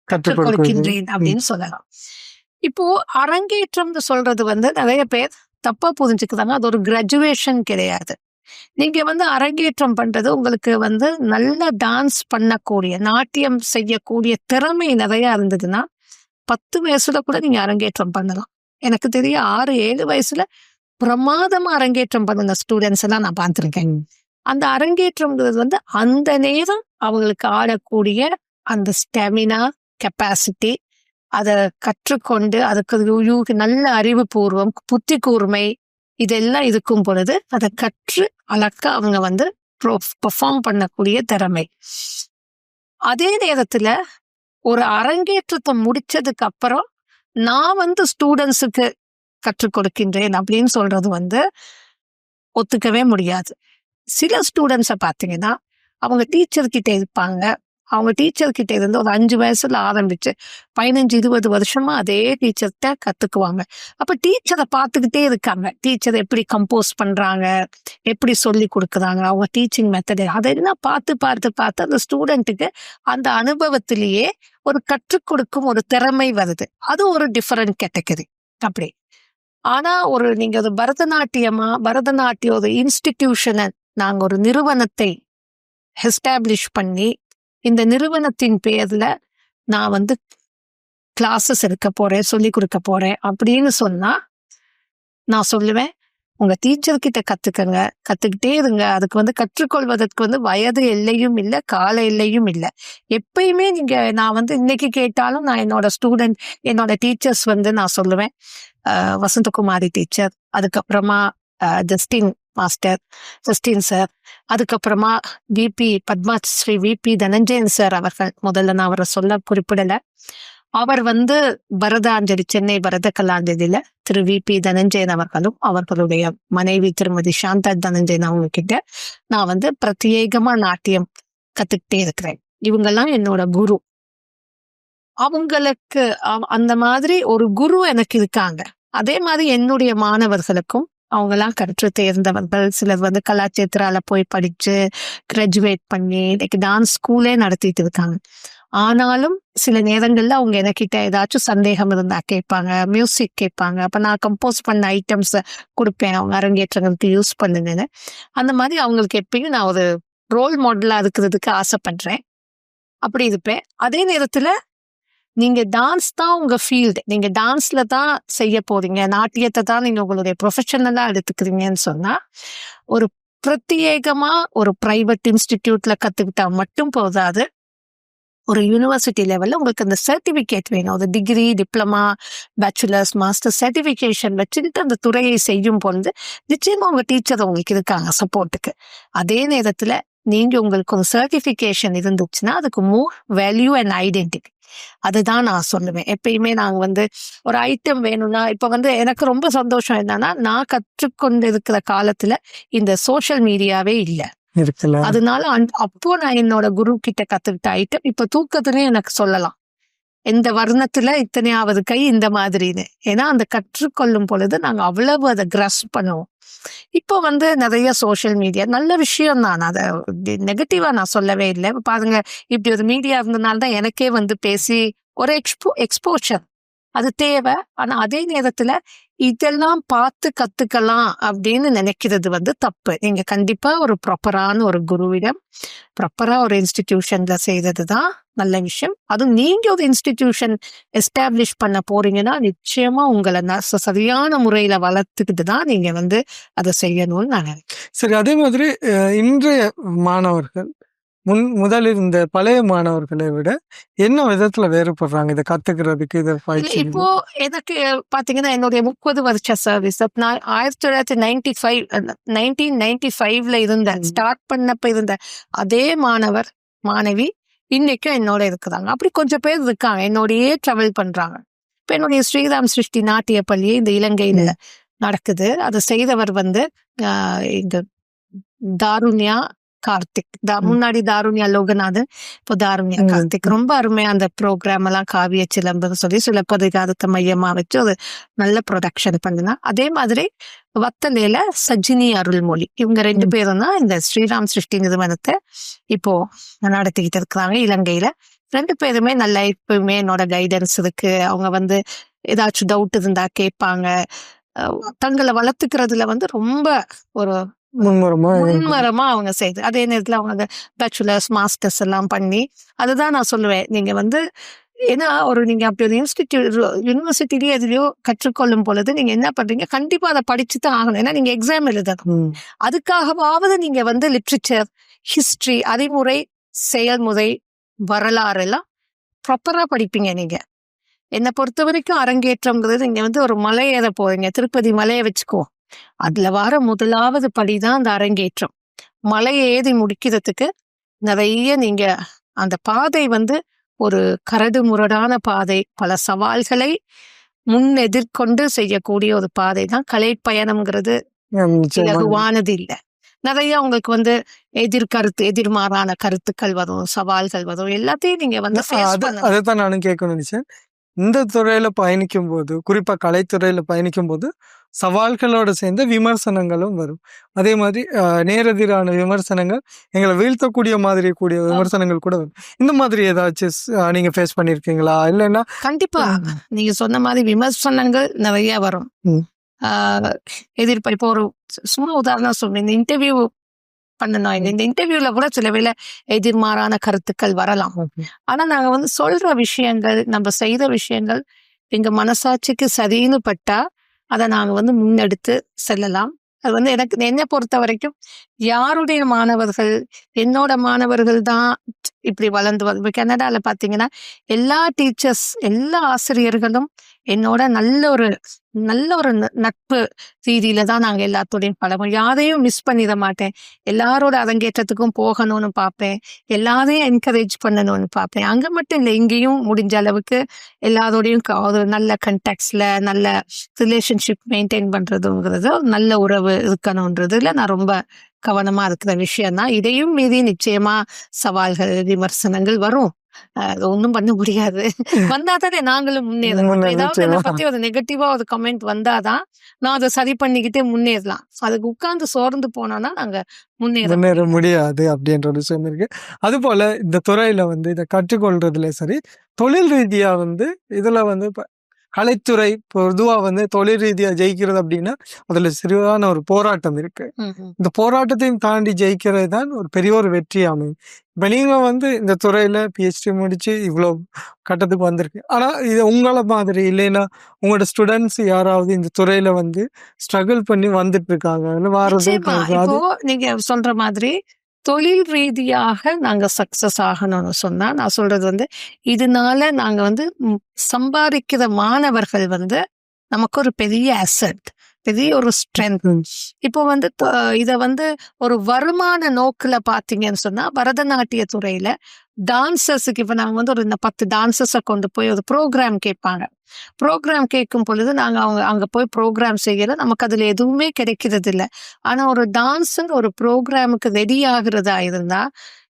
கற்றுக் கொடுக்கின்றேன் அப்படின்னு சொல்லலாம். இப்போ அரங்கேற்றம்னு சொல்றது வந்து நிறைய பேர் தப்பா புரிஞ்சுக்கிறாங்க. அது ஒரு கிராஜுவேஷன் கிடையாது. நீங்க வந்து அரங்கேற்றம் பண்றது உங்களுக்கு வந்து நல்ல டான்ஸ் பண்ணக்கூடிய, நாட்டியம் செய்யக்கூடிய திறமை நிறைய இருந்ததுன்னா 10 வயசுல கூட நீங்க அரங்கேற்றம் பண்ணலாம். எனக்கு தெரிய 6-7 வயசுல பிரமாதமா அரங்கேற்றம் பண்ணுன ஸ்டூடெண்ட்ஸ் எல்லாம் நான் பார்த்திருக்கேன். அந்த அரங்கேற்றம்ங்கிறது வந்து அந்த நேரம் அவங்களுக்கு ஆடக்கூடிய அந்த ஸ்டெமினா, கெப்பாசிட்டி, அதை கற்றுக்கொண்டு அதுக்கு நல்ல அறிவுபூர்வம், புத்தி கூர்மை இதெல்லாம் இருக்கும் பொழுது அதை கற்று அழகா அவங்க வந்து பெர்ஃபார்ம் பண்ணக்கூடிய திறமை. அதே நேரத்துல ஒரு அரங்கேற்றத்தை முடிச்சதுக்கு அப்புறம் நான் வந்து ஸ்டூடெண்ட்ஸுக்கு கற்றுக் கொடுக்கின்றேன் அப்படின்னு சொல்றது வந்து ஒத்துக்கவே முடியாது. சில ஸ்டூடெண்ட்ஸை பார்த்தீங்கன்னா அவங்க டீச்சர் கிட்ட இருப்பாங்க. அவங்க டீச்சர் கிட்ட இருந்து ஒரு 5 வயசுல ஆரம்பிச்சு 15-20 வருஷமா அதே டீச்சர்கிட்ட கத்துக்குவாங்க. அப்ப டீச்சரை பார்த்துக்கிட்டே இருக்காங்க. டீச்சர் எப்படி கம்போஸ் பண்றாங்க, எப்படி சொல்லி கொடுக்குறாங்க, அவங்க டீச்சிங் மெத்தட் அதெல்லாம் பார்த்து பார்த்து பார்த்து அந்த ஸ்டூடெண்ட்டுக்கு அந்த அனுபவத்திலேயே ஒரு கற்றுக் கொடுக்கும் ஒரு திறமை வருது. அது ஒரு டிஃபரெண்ட் கேட்டகரி. அப்படி ஆனா நீங்க ஒரு பரதநாட்டிய ஒரு இன்ஸ்டிடியூஷனை நாங்க ஒரு நிறுவனத்தை எஸ்டாப்ளிஷ் பண்ணி இந்த நிறுவனத்தின் பேர்ல நான் வந்து கிளாஸஸ் எடுக்க போறேன், சொல்லி கொடுக்க போறேன் அப்படின்னு சொன்னா நான் சொல்லுவேன், உங்க டீச்சர் கிட்ட கத்துக்கிட்டே இருங்க. அதுக்கு வந்து கற்றுக்கொள்வதற்கு வந்து வயது எல்லையும் இல்லை, கால எல்லையும் இல்லை. எப்பயுமே நான் வந்து இன்னைக்கு கேட்டாலும் நான் என்னோட டீச்சர்ஸ் வந்து நான் சொல்லுவேன், வசந்தகுமாரி டீச்சர், அதுக்கப்புறமா ஜஸ்டின் சார், அதுக்கப்புறமா பத்மஸ்ரீ VP தனஞ்சயன் சார் அவர்கள். முதல்ல நான் அவரை குறிப்பிடல. அவர் வந்து பரதாஞ்சலி, சென்னை பரத கலாஞ்சலியில திரு வி.பி. தனஞ்சயன் அவர்களும் அவர்களுடைய மனைவி திருமதி சாந்தா தனஞ்சயன் அவங்க கிட்ட நான் வந்து பிரத்யேகமா நாட்டியம் கத்துக்கிட்டே இருக்கிறேன். இவங்கெல்லாம் என்னோட குரு. அவங்களுக்கு அந்த மாதிரி ஒரு குரு எனக்கு இருக்காங்க. அதே மாதிரி என்னுடைய மாணவர்களுக்கும் அவங்கெல்லாம் கற்று தேர்ந்தவர்கள். சிலர் வந்து கலாச்சேத்ரால போய் படிச்சு கிராஜுவேட் பண்ணி இன்னைக்கு டான்ஸ் ஸ்கூலே நடத்திட்டு இருக்காங்க. ஆனாலும் சில நேரங்கள்ல அவங்க எனக்கிட்ட ஏதாச்சும் சந்தேகம் இருந்தா கேட்பாங்க, மியூசிக் கேட்பாங்க. அப்ப நான் கம்போஸ் பண்ண ஐட்டம்ஸ் கொடுப்பேன், அவங்க அரங்கேற்றங்களுக்கு யூஸ் பண்ணுங்கன்னு. அந்த மாதிரி அவங்களுக்கு எப்பயும் நான் ஒரு ரோல் மாடலா இருக்கிறதுக்கு ஆசைப்படுறேன். அப்படி இருப்பேன். அதே நேரத்துல நீங்க டான்ஸ் தான் உங்க ஃபீல்டு, நீங்க டான்ஸ்ல தான் செய்ய போறீங்க, நாட்டியத்தை தான் நீங்க உங்களுடைய ப்ரொஃபஷனலா எடுத்துக்கிறீங்கன்னு சொன்னா ஒரு பிரத்யேகமா ஒரு பிரைவேட் இன்ஸ்டிடியூட்ல கத்துக்கிட்டா மட்டும் போதாது. ஒரு யூனிவர்சிட்டி லெவல்ல உங்களுக்கு அந்த சர்டிபிகேட் வேணும். ஒரு degree, diploma, bachelors, master certification வச்சுக்கிட்டு அந்த துறையை செய்யும் பொழுது நிச்சயமா உங்க டீச்சர் உங்களுக்கு இருக்காங்க சப்போர்ட்டுக்கு. அதே நேரத்துல நீங்க உங்களுக்கு ஒரு சர்டிபிகேஷன் இருந்துச்சுன்னா அதுக்கு மோர் வேல்யூ அண்ட் ஐடென்டிட்டி. அதுதான் நான் சொல்லுவேன். எப்பயுமே நாங்க வந்து ஒரு ஐட்டம் வேணும்னா, இப்ப வந்து எனக்கு ரொம்ப சந்தோஷம் என்னன்னா, நான் கற்றுக்கொண்டு இருக்கிற காலத்துல இந்த சோஷியல் மீடியாவே இல்லை. அதனால அப்போ நான் என்னோட குரு கிட்ட கத்துக்கிட்ட ஐட்டம் இப்ப தூக்கத்துலயும் எனக்கு சொல்லலாம், இந்த வர்ணத்துல இத்தனையாவது கை இந்த மாதிரின்னு. ஏன்னா அந்த கற்றுக்கொள்ளும் பொழுது நாங்க அவ்வளவு அதை கிராஸ்ப் பண்ணுவோம். இப்போ வந்து நிறைய சோஷியல் மீடியா நல்ல விஷயம் தான், அதை நெகட்டிவா நான் சொல்லவே இல்லை. பாருங்க, இப்படி ஒரு மீடியா இருந்ததுனால்தான் எனக்கே வந்து பேசி ஒரு எக்ஸ்போஷர் அது தேவை. ஆனா அதே நேரத்துல இதெல்லாம் பார்த்து கத்துக்கலாம் அப்படின்னு நினைக்கிறது வந்து தப்பு. நீங்க கண்டிப்பா ஒரு ப்ராப்பரான ஒரு குருவிடம் ப்ராப்பரா ஒரு இன்ஸ்டிடியூஷன்ல செய்யறதுதான் நல்ல விஷயம். அதுவும் நீங்க ஒரு இன்ஸ்டிடியூஷன் எஸ்டாப்ளிஷ் பண்ண போறீங்கன்னா நிச்சயமா உங்களை சரியான முறையில வளர்த்துக்கிட்டு தான் நீங்க வந்து அதை செய்யணும்னு நான் நினைக்கிறேன். சரி, அதே மாதிரி இன்றைய மாணவர்கள் முதலில் இந்த பழைய மாணவர்களை விட என்ன விதத்துல வேறுபடுறாங்க இதை கத்துக்கிறதுக்கு? இதை இப்போ எனக்கு பாத்தீங்கன்னா என்னுடைய 30 வருஷ சர்வீஸ் நான் 1995ல இருந்த ஸ்டார்ட் பண்ணப்ப இருந்த அதே மாணவர் மாணவி இன்னைக்கும் என்னோட இருக்கிறாங்க. அப்படி கொஞ்சம் பேர் இருக்காங்க, என்னோடயே டிராவல் பண்றாங்க. இப்ப என்னுடைய ஸ்ரீராம் சிருஷ்டி நாட்டிய பள்ளி இந்த இலங்கையில நடக்குது. அதை செய்தவர் வந்து இந்த தாருண்யா கார்த்திக். முன்னாடி தாருண்யா லோகநாதன், இப்போ தாருண்யா கார்த்திக். ரொம்ப அருமையா அந்த ப்ரோக்ராம் எல்லாம் காவிய சிலம்புன்னு சொல்லி சிலப்பதிகாரத்தை மையமா வச்சு ஒரு நல்ல ப்ரொடக்ஷன் பண்ணுனா. அதே மாதிரி வத்தலையில சஜினி அருள்மொழி, இவங்க 2 பேரும் தான் இந்த ஸ்ரீராம் சிருஷ்டி நிறுவனத்தை இப்போ நடத்திக்கிட்டு இருக்கிறாங்க இலங்கையில. 2 பேருமே நல்ல எப்பவுமே என்னோட கைடன்ஸ் இருக்கு. அவங்க வந்து ஏதாச்சும் டவுட் இருந்தா கேட்பாங்க. தங்களை வளர்த்துக்கிறதுல வந்து ரொம்ப ஒரு முன்மரமா அவங்க செய்து. அதே நேரத்துல அவங்க பேச்சுலர்ஸ் மாஸ்டர்ஸ் எல்லாம் பண்ணி, அதுதான் நான் சொல்லுவேன். நீங்க வந்து ஏன்னா நீங்க அப்படி ஒரு யூனிவர்சிட்டிலயோ எதுலயோ கற்றுக்கொள்ளும் பொழுது நீங்க என்ன பண்றீங்க, கண்டிப்பா அதை படிச்சுதான் ஆகணும். ஏன்னா நீங்க எக்ஸாம் எழுதணும். அதுக்காகவாவது நீங்க வந்து லிட்ரேச்சர், ஹிஸ்டரி, அறிமுறை, செயல்முறை, வரலாறு எல்லாம் ப்ராப்பரா படிப்பீங்க. நீங்க என்னை பொறுத்த வரைக்கும் அரங்கேற்றம்ங்கிறது நீங்க வந்து ஒரு மலை ஏற போறீங்க, திருப்பதி மலையை வச்சுக்கோ, அதுல வர முதலாவது படிதான் அந்த அரங்கேற்றம். மலையை ஏறி முடிக்கிறதுக்கு நிறைய நீங்க அந்த பாதை வந்து ஒரு கரடு முரடான பாதை, பல சவால்களை முன்னெதிர்கொண்டு செய்யக்கூடிய ஒரு பாதை தான். கலை பயணம்ங்கிறது இலகுவானது இல்லை. நிறைய உங்களுக்கு வந்து எதிர்மாறான கருத்துக்கள் வரும், சவால்கள் வரும். எல்லாத்தையும் நீங்க வந்து அதைத்தான் நானும் கேட்கணும்னு நினைச்சேன். இந்த துறையில பயணிக்கும் போது, குறிப்பா கலைத்துறையில பயணிக்கும் போது சவால்களோட சேர்ந்த விமர்சனங்களும் வரும். அதே மாதிரி நேரெதிரான விமர்சனங்கள், எங்களை வீழ்த்தக்கூடிய மாதிரி கூடிய விமர்சனங்கள் கூட வரும். இந்த மாதிரி ஏதாச்சும் நீங்க ஃபேஸ் பண்ணிருக்கீங்களா? இல்லைன்னா கண்டிப்பா நீங்க சொன்ன மாதிரி விமர்சனங்கள் நிறைய வரும். இப்போ ஒரு சும்மா உதாரணம் சொல்றேன், இந்த இன்டர்வியூ பண்ணணும். இந்த இன்டர்வியூல கூட சில வேளை எதிர்மாறான கருத்துக்கள் வரலாம். ஆனா நாங்க வந்து சொல்ற விஷயங்கள், நம்ம செய்த விஷயங்கள் எங்க மனசாட்சிக்கு சரின்னு பட்டா அதை நாங்க வந்து முன்னெடுத்து செல்லலாம். அது வந்து என்னை பொறுத்த வரைக்கும் யாருடைய மாணவர்கள் என்னோட மாணவர்கள் தான் இப்படி வளர்ந்து வந்து இப்ப கனடால பாத்தீங்கன்னா எல்லா டீச்சர்ஸ் எல்லா ஆசிரியர்களும் என்னோட நல்ல ஒரு நட்பு ரீதியில தான் நாங்க எல்லாத்தோடையும் பழகும். யாரையும் மிஸ் பண்ணிட மாட்டேன். எல்லாரோட அரங்கேற்றத்துக்கும் போகணும்னு பார்ப்பேன். எல்லாரையும் என்கரேஜ் பண்ணணும்னு பார்ப்பேன். அங்க மட்டும் இல்லை, இங்கேயும் முடிஞ்ச அளவுக்கு எல்லாரோடையும் ஒரு நல்ல கண்டாக்ட்ஸ்ல நல்ல ரிலேஷன்ஷிப் மெயின்டைன் பண்றதுங்கிறது ஒரு நல்ல உறவு இருக்கணும்ன்றதுல நான் ரொம்ப கவனமா இருக்கிற விஷயம் தான். இதையும் மீறி நிச்சயமா சவால்கள் விமர்சனங்கள் வரும். அது ஒண்ணும் பண்ண முடியாது. வந்தாதானே நாங்களும் முன்னேறணும். ஏதாவது என்னை பத்தி ஒரு நெகட்டிவா ஒரு கமெண்ட் வந்தாதான் நான் அதை சரி பண்ணிக்கிட்டே முன்னேறலாம். அதுக்கு உட்கார்ந்து சோர்ந்து போனோம்னா நாங்க முன்னேற முடியாது அப்படின்ற ஒரு விஷயம் இருக்கு. அது போல இந்த துறையில வந்து இதை கற்றுக்கொள்றதுல சரி, தொழில் ரீதியா வந்து இதுல வந்து கலைத்துறை பொதுவா வந்து தொழில் ரீதியா ஜெயிக்கிறது அப்படின்னா அதுல சிறிதான ஒரு போராட்டம் இருக்கு. இந்த போராட்டத்தையும் தாண்டி ஜெயிக்கிறது தான் ஒரு பெரிய ஒரு வெற்றி அமையும். இப்ப நீங்க வந்து இந்த துறையில PhD முடிச்சு இவ்வளவு கட்டத்துக்கு வந்திருக்கு. ஆனா இது உங்களை மாதிரி இல்லைன்னா உங்களோட ஸ்டூடெண்ட்ஸ் யாராவது இந்த துறையில வந்து ஸ்ட்ரகிள் பண்ணி வந்துட்டு இருக்காங்க இப்போ நீங்க சொல்ற மாதிரி தொழில் ரீதியாக நாங்க சக்சஸ் ஆகணும்னு சொன்னா நான் சொல்றது வந்து இதனால நாங்க வந்து சம்பாதிக்கிற மாணவர்கள் வந்து நமக்கு ஒரு பெரிய அசெட், பெரிய ஒரு ஸ்ட்ரென்த். இப்போ வந்து இத வந்து ஒரு வருமான நோக்குல பாத்தீங்கன்னு சொன்னா பரதநாட்டிய துறையில டான்சர்ஸுக்கு இப்ப நாங்க வந்து ஒரு 10 டான்சர்ஸை கொண்டு போய் ஒரு ப்ரோக்ராம் கேட்பாங்க. ப்ரோக்ராம் கேட்கும் பொழுது நாங்க அங்க போய் ப்ரோக்ராம் செய்யல, நமக்கு அதுல எதுவுமே கிடைக்கிறது இல்லை. ஆனா ஒரு டான்ஸுங்க ஒரு ப்ரோக்ராமுக்கு ரெடி ஆகுறதா இருந்தா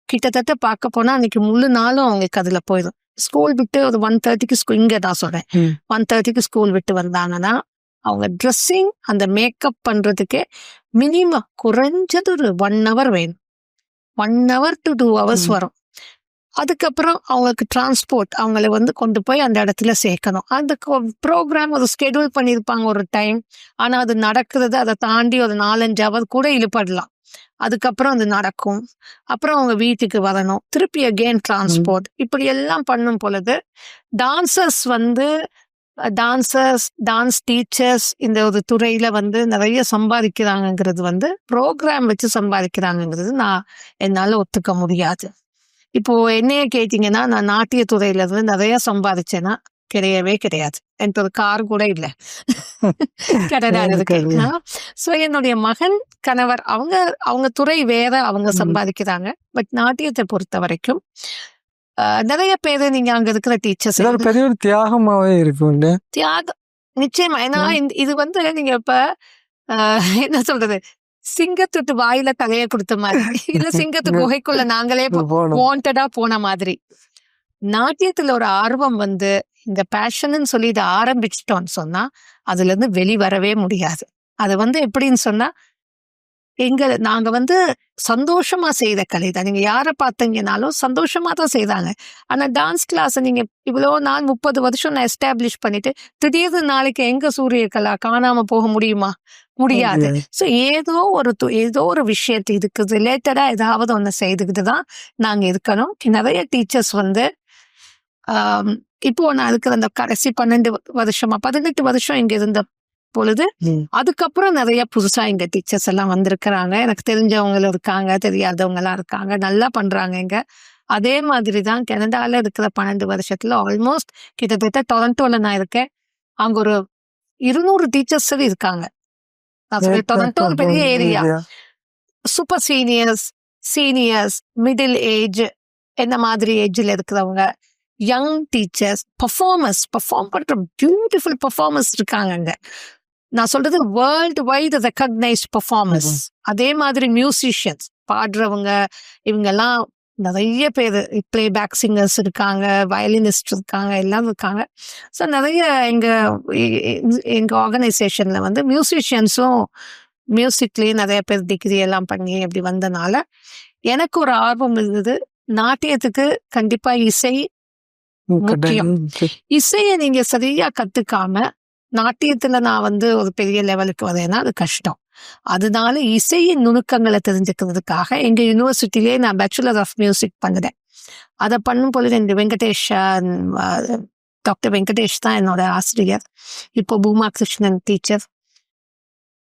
கிட்டத்தட்ட பார்க்க போனா அன்னைக்கு முழு நாளும் அவங்களுக்கு அதுல போயிடும். ஸ்கூல் விட்டு ஒரு 1:30க்கு இங்க நான் சொல்றேன் 1:30க்கு ஸ்கூல் விட்டு வந்தாங்கன்னா அவங்க ட்ரெஸ்ஸிங் அந்த மேக்கப் பண்றதுக்கே மினிமம் குறைஞ்சது ஒரு 1 hour வேணும். 1 hour to 2 hours வரும். அதுக்கப்புறம் அவங்களுக்கு டிரான்ஸ்போர்ட் அவங்கள வந்து கொண்டு போய் அந்த இடத்துல சேர்க்கணும். அந்த ப்ரோக்ராம் ஒரு ஸ்கெடியூல் பண்ணியிருப்பாங்க ஒரு டைம். ஆனா அது நடக்கிறது அதை தாண்டி ஒரு 4-5 hour கூட இழுப்படலாம். அதுக்கப்புறம் அது நடக்கும். அப்புறம் அவங்க வீட்டுக்கு வரணும், திருப்பி அகெயின் டிரான்ஸ்போர்ட், இப்படி எல்லாம் பண்ணும் பொழுது டான்சர்ஸ் வந்து டான்ஸ் டீச்சர்ஸ் இந்த ஒரு துறையில வந்து நிறைய சம்பாதிக்கிறாங்கிறது வந்து ப்ரோக்ராம் வச்சு சம்பாதிக்கிறாங்கிறது என்னால ஒத்துக்க முடியாது. இப்போ என்னைய கேட்டீங்கன்னா நான் நாட்டிய துறையில இருந்து நிறைய சம்பாதிச்சேன்னா கிடையவே கிடையாது. எனக்கு ஒரு கார் கூட இல்லை கனடால இருக்கு. ஸோ என்னுடைய மகன் கணவர் அவங்க துறை வேற, அவங்க சம்பாதிக்கிறாங்க. பட் நாட்டியத்தை பொறுத்த வரைக்கும் நிறைய பேரு நீங்க அங்க இருக்கிற டீச்சர்ஸ் பெரிய ஒரு தியாகமாவே இருக்கும். தியாகம் நிச்சயமா. ஏன்னா இது வந்து நீங்க இப்ப என்ன சொல்றது, சிங்கத்துட்டு வாயில தலைய கொடுத்த மாதிரி இல்ல சிங்கத்து குகைக்குள்ள நாங்களே வாண்டடா போன மாதிரி. நாட்டியத்துல ஒரு ஆர்வம் வந்து இந்த பேஷன்னு சொல்லி இதை ஆரம்பிச்சிட்டோம்னு சொன்னா அதுல இருந்து வெளிவரவே முடியாது. அது வந்து எப்படின்னு சொன்னா நாங்க வந்து சந்தோஷமா செய்த கலை தான். நீங்க யாரை பார்த்தீங்கன்னாலும் சந்தோஷமா தான் செய்தாங்க. ஆனா டான்ஸ் கிளாஸ் நீங்க இவ்வளவு நாள் 30 வருஷம் நான் எஸ்டாப்ளிஷ் பண்ணிட்டு திடீர்னு நாளைக்கு எங்க சூரிய கலா காணாம போக முடியுமா? முடியாது. ஸோ ஏதோ ஒரு விஷயத்து இதுக்கு ரிலேட்டடா ஏதாவது ஒண்ணு செய்துக்கிட்டு தான் நாங்க இருக்கணும். நிறைய டீச்சர்ஸ் வந்து இப்போ நான் இருக்கிற அந்த கடைசி 18 வருஷம் இங்க இருந்த பொழுது அதுக்கப்புறம் நிறைய புதுசா இங்க டீச்சர்ஸ் எல்லாம் வந்திருக்கிறாங்க. எனக்கு தெரிஞ்சவங்களும் இருக்காங்க, தெரியாதவங்க எல்லாம் இருக்காங்க, நல்லா பண்றாங்க இங்க. அதே மாதிரிதான் கனடால இருக்கிற 12 வருஷத்துல ஆல்மோஸ்ட் கிட்டத்தட்ட டொரண்டோல நான் இருக்கேன், அங்க ஒரு 200 டீச்சர்ஸ் இருக்காங்க. டொரண்டோ ஒரு பெரிய area. Super seniors, middle age, என்ன மாதிரி ஏஜ்ல இருக்கிறவங்க, யங் டீச்சர்ஸ், பெர்ஃபார்ம் பண்ற பியூட்டிஃபுல் பெர்ஃபார்மர்ஸ் இருக்காங்க அங்க. நான் சொல்றது வேர்ல்டு வைடு ரெகக்னைஸ்ட் பெர்ஃபார்மர்ஸ். அதே மாதிரி மியூசிஷியன்ஸ் பாடுறவங்க இவங்கெல்லாம் நிறைய பேர், பிளேபேக் சிங்கர்ஸ் இருக்காங்க, வயலினிஸ்ட் இருக்காங்க, எல்லாம் இருக்காங்க. ஸோ நிறைய எங்க ஆர்கனைசேஷன்ல வந்து மியூசிஷியன்ஸும் மியூசிக்லயே நிறைய பேர் டிகிரி எல்லாம் பண்ணி அப்படி வந்தனால எனக்கு ஒரு ஆர்வம் இருந்தது. நாட்டியத்துக்கு கண்டிப்பா இசை முக்கியம். இசையை நீங்க சரியா கத்துக்காம நாட்டியத்துல நான் வந்து ஒரு பெரிய லெவலுக்கு வரேன்னா அது கஷ்டம். அதனால இசையின் நுணுக்கங்களை தெரிஞ்சுக்கிறதுக்காக எங்க யூனிவர்சிட்டிலேயே நான் பேச்சுலர் ஆஃப் மியூசிக் பண்ணுறேன். அதை பண்ணும் பொழுது இந்த டாக்டர் வெங்கடேஷ் தான் என்னோட ஆசிரியர். இப்போ பூமா கிருஷ்ணன் டீச்சர்.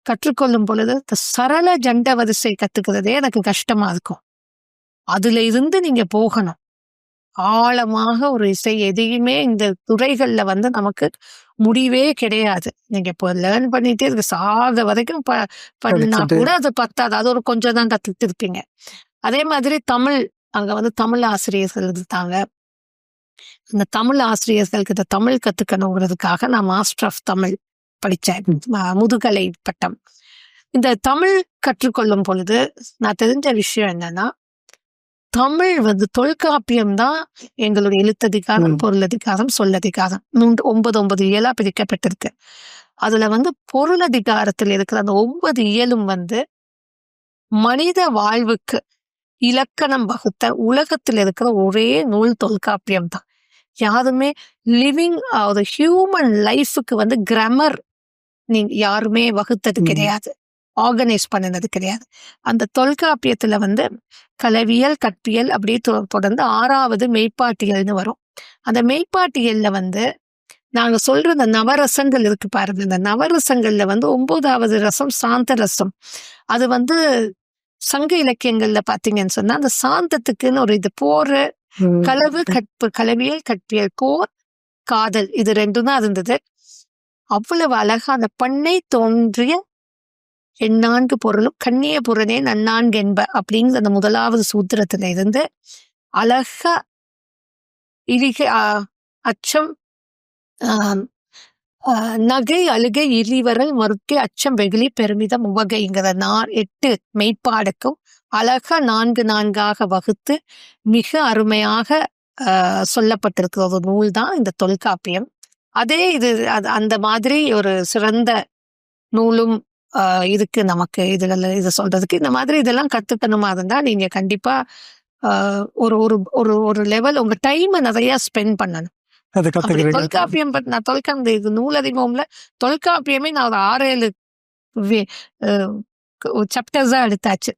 கற்றுக்கொள்ளும் பொழுது சரள ஜண்ட வரிசை கத்துக்கிறதே எனக்கு கஷ்டமா இருக்கும். அதுல இருந்து நீங்க போகணும். ஆழமாக ஒரு இசை எதையுமே இந்த துறைகள்ல வந்து நமக்கு முடிவே கிடையாது. நீங்க இப்போ லேர்ன் பண்ணிட்டு இதுக்கு சாக வரைக்கும் பண்ணா படிச்சுட்டு கூட அது பத்தாது. அது ஒரு கொஞ்சம் தான் கத்துட்டு இருப்பீங்க. அதே மாதிரி தமிழ், அங்க வந்து தமிழ் ஆசிரியர்கள் இருந்தாங்க. இந்த தமிழ் ஆசிரியர்கள் கிட்ட தமிழ் கத்துக்கணுங்கிறதுக்காக நான் மாஸ்டர் ஆஃப் தமிழ் படிச்சேன். முதுகலை பட்டம். இந்த தமிழ் கற்றுக்கொள்ளும் பொழுது நான் தெரிஞ்ச விஷயம் என்னன்னா, தமிழ் வந்து தொல்காப்பியம் தான் எங்களுடைய எழுத்ததிகாரம், பொருளதிகாரம், சொல்லதிகாரம் 9 இயலா பிரிக்கப்பட்டிருக்கு. அதுல வந்து பொருளதிகாரத்தில் இருக்கிற அந்த 9 இயலும் வந்து மனித வாழ்வுக்கு இலக்கணம் வகுத்த உலகத்தில் இருக்கிற ஒரே நூல் தொல்காப்பியம் தான். யாருமே லிவிங் ஒரு ஹியூமன் லைஃபுக்கு வந்து கிராமர் நீங்க யாருமே வகுத்தது கிடையாது, ஆர்கனைஸ் பண்ணினது கிடையாது. அந்த தொல்காப்பியத்துல வந்து கலவியல், கற்பியல் அப்படியே தொடர்ந்து 6வது மெய்ப்பாட்டியல்னு வரும். அந்த மெய்ப்பாட்டியல்ல வந்து நாங்க சொல்ற இந்த நவரசங்கள் இருக்கு பாருங்க. இந்த நவரசங்கள்ல வந்து 9வது ரசம் சாந்த ரசம். அது வந்து சங்க இலக்கியங்கள்ல பாத்தீங்கன்னு சொன்னா அந்த சாந்தத்துக்குன்னு ஒரு இது போற களவு கற்பு, கலவியல், கற்பியல், போர், காதல், இது 2 தான் இருந்தது. அவ்வளவு அழகா அந்த பண்ணை தோன்றிய எண்ணான்கு பொருளும் கண்ணிய புறனே நன்னான்கு என்ப அப்படிங்கிற அந்த 1வது சூத்திரத்துல இருந்து அழகா இழிகை, அச்சம், நகை, அழுகை, இழிவரல், மறுக்கை, அச்சம், வெகுளி, பெருமிதம், உவகைங்கிற 8 மெய்ப்பாடுக்கும் அழகா 4 வகுத்து மிக அருமையாக சொல்லப்பட்டிருக்கிற ஒரு நூல் தான் இந்த தொல்காப்பியம். அதே இது அந்த மாதிரி ஒரு சிறந்த நூலும் இருக்கு நமக்கு. இது சொல்றதுக்கு இந்த மாதிரி இதெல்லாம் கத்துக்கணுமா இருந்தா நீங்க கண்டிப்பா ஒரு ஒரு ஒரு லெவல் உங்க டைம் நிறைய ஸ்பெண்ட் பண்ணணும். தொல்காப்பியம் நான் இது நூலதிகம்ல தொல்காப்பியமே நான் ஒரு 6-7 சாப்டர்ஸா எடுத்தாச்சு.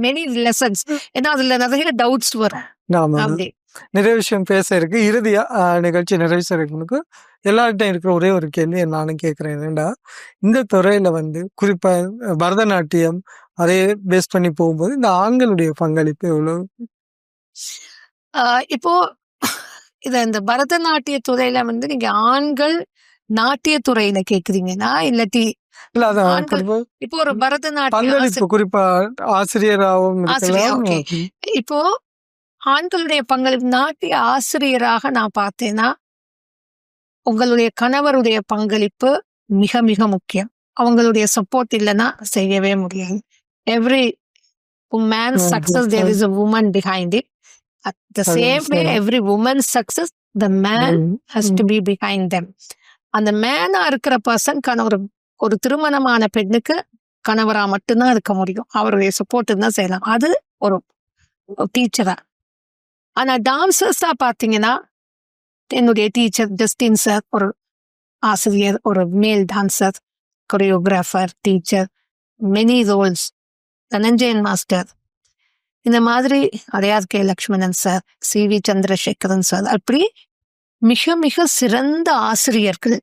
Many lessons. ஏன்னா அதுல நிறைய டவுட்ஸ் வரும். நிறைய விஷயம் பேச இருக்கு. இறுதியா நிகழ்ச்சி நிறைவு செய்யறதுக்கு எல்லார்கிட்டையும் இருக்கிற ஒரே ஒரு கேள்வி நானும் கேட்கிறேன். என்னடா, இந்த துறையில வந்து குறிப்பா பரதநாட்டியம் அதே பேஸ் பண்ணி போகும்போது இந்த ஆண்களுடைய பங்களிப்பு எவ்வளவு? இப்போ இந்த பரதநாட்டிய துறையில வந்து நீங்க ஆண்கள் நாட்டிய துறையில கேக்குறீங்கன்னா இல்லாட்டி இப்போ ஒரு பரதநாட்டியம் குறிப்பா ஆசிரியராகவும் இப்போ ஆண்களுடைய பங்களிப்பு நாட்டிய ஆசிரியராக நான் பார்த்தேன்னா உங்களுடைய கணவருடைய பங்களிப்பு மிக மிக முக்கியம். அவங்களுடைய சப்போர்ட் இல்லைன்னா செய்யவே முடியாது. Every man success there is a woman behind it. At the same way every woman's success the man has to be behind them. அந்த மேனா இருக்கிற பர்சன் ஒரு திருமணமான பெண்ணுக்கு கணவரா மட்டும்தான் இருக்க முடியும். அவருடைய சப்போர்ட் தான் செய்யலாம். அது ஒரு டீச்சரா. ஆனா டான்சர்ஸா பாத்தீங்கன்னா என்னுடைய டீச்சர் ஜஸ்டின் சார் ஒரு ஆசிரியர், ஒரு மேல் dancer, choreographer, teacher, many Rolle's, Dhananjayan master, இந்த மாதிரி Adyar K Lakshmanan sir, CV Chandrasekaran sir, அப்படி மிக மிக சிறந்த ஆசிரியர்கள்,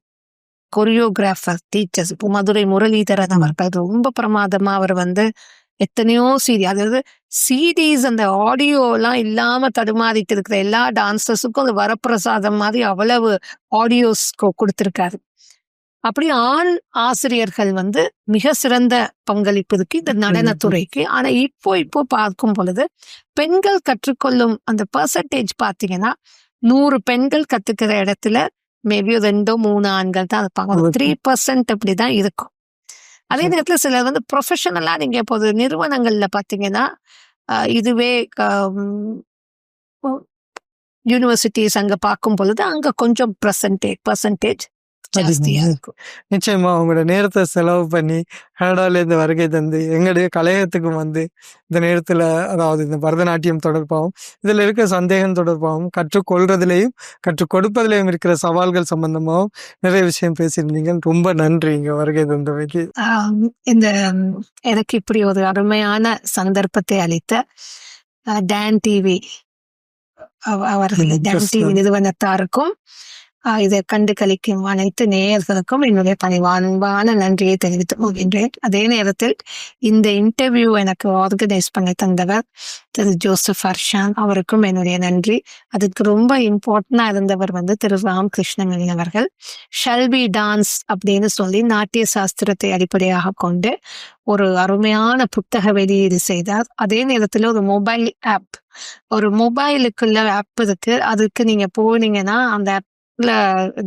கொரியோகிராஃபர், டீச்சர்ஸ். இப்போ மதுரை முரளிதரன் அவர்கள் ரொம்ப பிரமாதமா அவர் வந்து எத்தனையோ அதாவது சிடிஸ் அந்த ஆடியோ எல்லாம் இல்லாம தடுமாறிட்டு இருக்கிற எல்லா டான்சர்ஸுக்கும் அது வரப்பிரசாதம் மாதிரி அவ்வளவு ஆடியோஸ் கொடுத்திருக்காரு. அப்படி ஆண் ஆசிரியர்கள் வந்து மிக சிறந்த பங்களிப்பு இருக்கு இந்த நடனத்துறைக்கு. ஆனா இப்போ பார்க்கும் பொழுது பெண்கள் கற்றுக்கொள்ளும் அந்த பெர்சன்டேஜ் பாத்தீங்கன்னா 100 பெண்கள் கத்துக்கிற இடத்துல மேபி 2-3 ஆண்கள் தான் இருப்பாங்க. 3% அப்படிதான் இருக்கும். அதே நேரத்துல சிலர் வந்து ப்ரொஃபஷனலா நீங்க இப்போது நிறுவனங்கள்ல பாத்தீங்கன்னா இதுவே யூனிவர்சிட்டிஸ் அங்க பார்க்கும் பொழுது அங்க கொஞ்சம் பர்சன்டேஜ் நிச்சயமா உங்களோட நேரத்தை செலவு பண்ணி கனடால இருந்து வருகை தந்து எங்களுடைய கலையகத்துக்கு வந்து இந்த நேரத்துல, அதாவது இந்த பரதநாட்டியம் தொடர்பாகவும் இதுல இருக்கிற சந்தேகம் தொடர்பாகவும் கற்றுக்கொள்றதுலையும் கற்றுக் கொடுப்பதிலையும் இருக்கிற சவால்கள் சம்பந்தமாகவும் நிறைய விஷயம் பேசியிருந்தீங்க. ரொம்ப நன்றி இங்க வருகை தந்தவைக்கு. இந்த எனக்கு இப்படி ஒரு அருமையான சந்தர்ப்பத்தை அளித்த டான் டிவி அவர்கள், டான் டிவி நிறுவனத்தாருக்கும் இதை கண்டு கழிக்கும் அனைத்து நேயர்களுக்கும் என்னுடைய பணிவான நன்றியை தெரிவித்துக் கொள்கின்றேன். அதே நேரத்தில் இந்த இன்டர்வியூ எனக்கு ஆர்கனைஸ் பண்ணி தந்தவர் திரு ஜோசப் அர்ஷான், அவருக்கும் என்னுடைய நன்றி. அதுக்கு ரொம்ப இம்பார்ட்டண்டா இருந்தவர் திரு ராமகிருஷ்ணன் அவர்கள். ஷல்பி டான்ஸ் அப்படின்னு சொல்லி நாட்டிய சாஸ்திரத்தை அடிப்படையாக கொண்டு ஒரு அருமையான புத்தக வெளியீடு செய்தார். அதே நேரத்துல ஒரு மொபைல் ஆப், ஒரு மொபைலுக்குள்ள ஆப் இருக்கு. அதுக்கு நீங்க போனீங்கன்னா அந்த ஆப்ல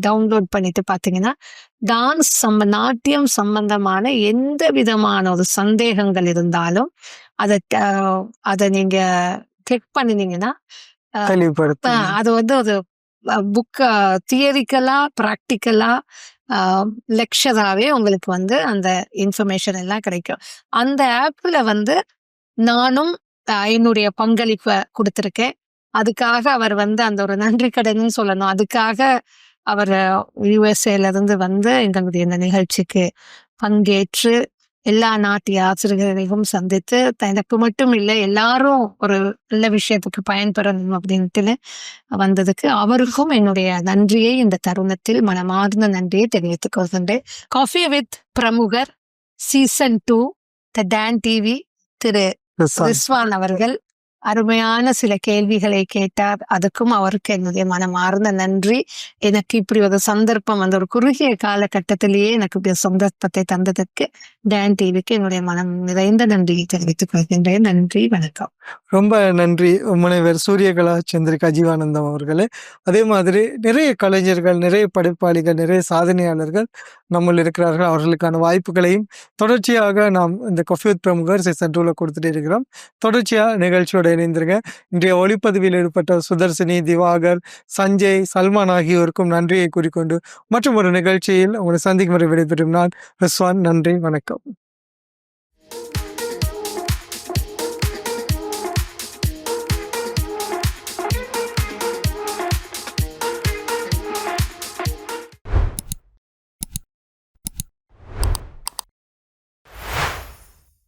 டவுன்லோட் பண்ணிட்டு பாத்தீங்கன்னா டான்ஸ் நாட்டியம் சம்பந்தமான எந்த விதமான ஒரு சந்தேகங்கள் இருந்தாலும் அதை நீங்க கிளிக் பண்ணினீங்கன்னா அது ஒரு புக் தியரிக்கலா பிராக்டிக்கலா லெக்சராகவே உங்களுக்கு அந்த இன்ஃபர்மேஷன் எல்லாம் கிடைக்கும். அந்த ஆப்ல நானும் என்னுடைய பங்களிப்பை கொடுத்துருக்கேன். அதுக்காக அவர் அந்த ஒரு நன்றி கடன்னு சொல்லணும். அதுக்காக அவர் யுஎஸ்ஏல இருந்து எங்களுடைய இந்த நிகழ்ச்சிக்கு பங்கேற்று எல்லா நாட்டிய ஆசிரியர்களையும் சந்தித்து எனக்கு மட்டும் இல்லை எல்லாரும் ஒரு நல்ல விஷயத்துக்கு பயன்பெறணும் அப்படின்ட்டு வந்ததுக்கு அவருக்கும் என்னுடைய நன்றியை இந்த தருணத்தில் மனமார்ந்த நன்றியை தெரிவித்துக் கொள்கின்றேன். காஃபி வித் பிரமுகர் சீசன் 2 த டான் டிவி திரு ரிஸ்வான் அவர்கள் அருமையான சில கேள்விகளை கேட்டார். அதுக்கும் அவருக்கு என்னுடைய மனமார்ந்த நன்றி. எனக்கு இப்படி ஒரு சந்தர்ப்பம் ஒரு குறுகிய காலகட்டத்திலேயே எனக்கு இப்படி சந்தர்ப்பத்தை தந்ததற்கு டான் டிவிக்கு என்னுடைய மனம் நிறைந்த நன்றியை தெரிவித்துக் கொள்கின்றேன். நன்றி, வணக்கம். ரொம்ப நன்றி முனைவர் சூரியகலா சந்திரிகா ஜீவானந்தம் அவர்களே. அதே மாதிரி நிறைய கலைஞர்கள், நிறைய படைப்பாளிகள், நிறைய சாதனையாளர்கள் நம்மள் இருக்கிறார்கள். அவர்களுக்கான வாய்ப்புகளையும் தொடர்ச்சியாக நாம் இந்த காஃபி வித் பிரமுகர் சீசன் 2ல கொடுத்துட்டு இருக்கிறோம். தொடர்ச்சியாக நிகழ்ச்சியோட இணைந்திருங்க. இன்றைய ஒளிப்பதிவில் ஈடுபட்ட சுதர்சினி, திவாகர், சஞ்சய், சல்மான் ஆகியோருக்கும் நன்றியை கூறிக்கொண்டு மற்றும் ஒரு நிகழ்ச்சியில் உங்களை சந்திக்கும் வரை விடைபெறும் நான் ரிஸ்வான். நன்றி, வணக்கம்.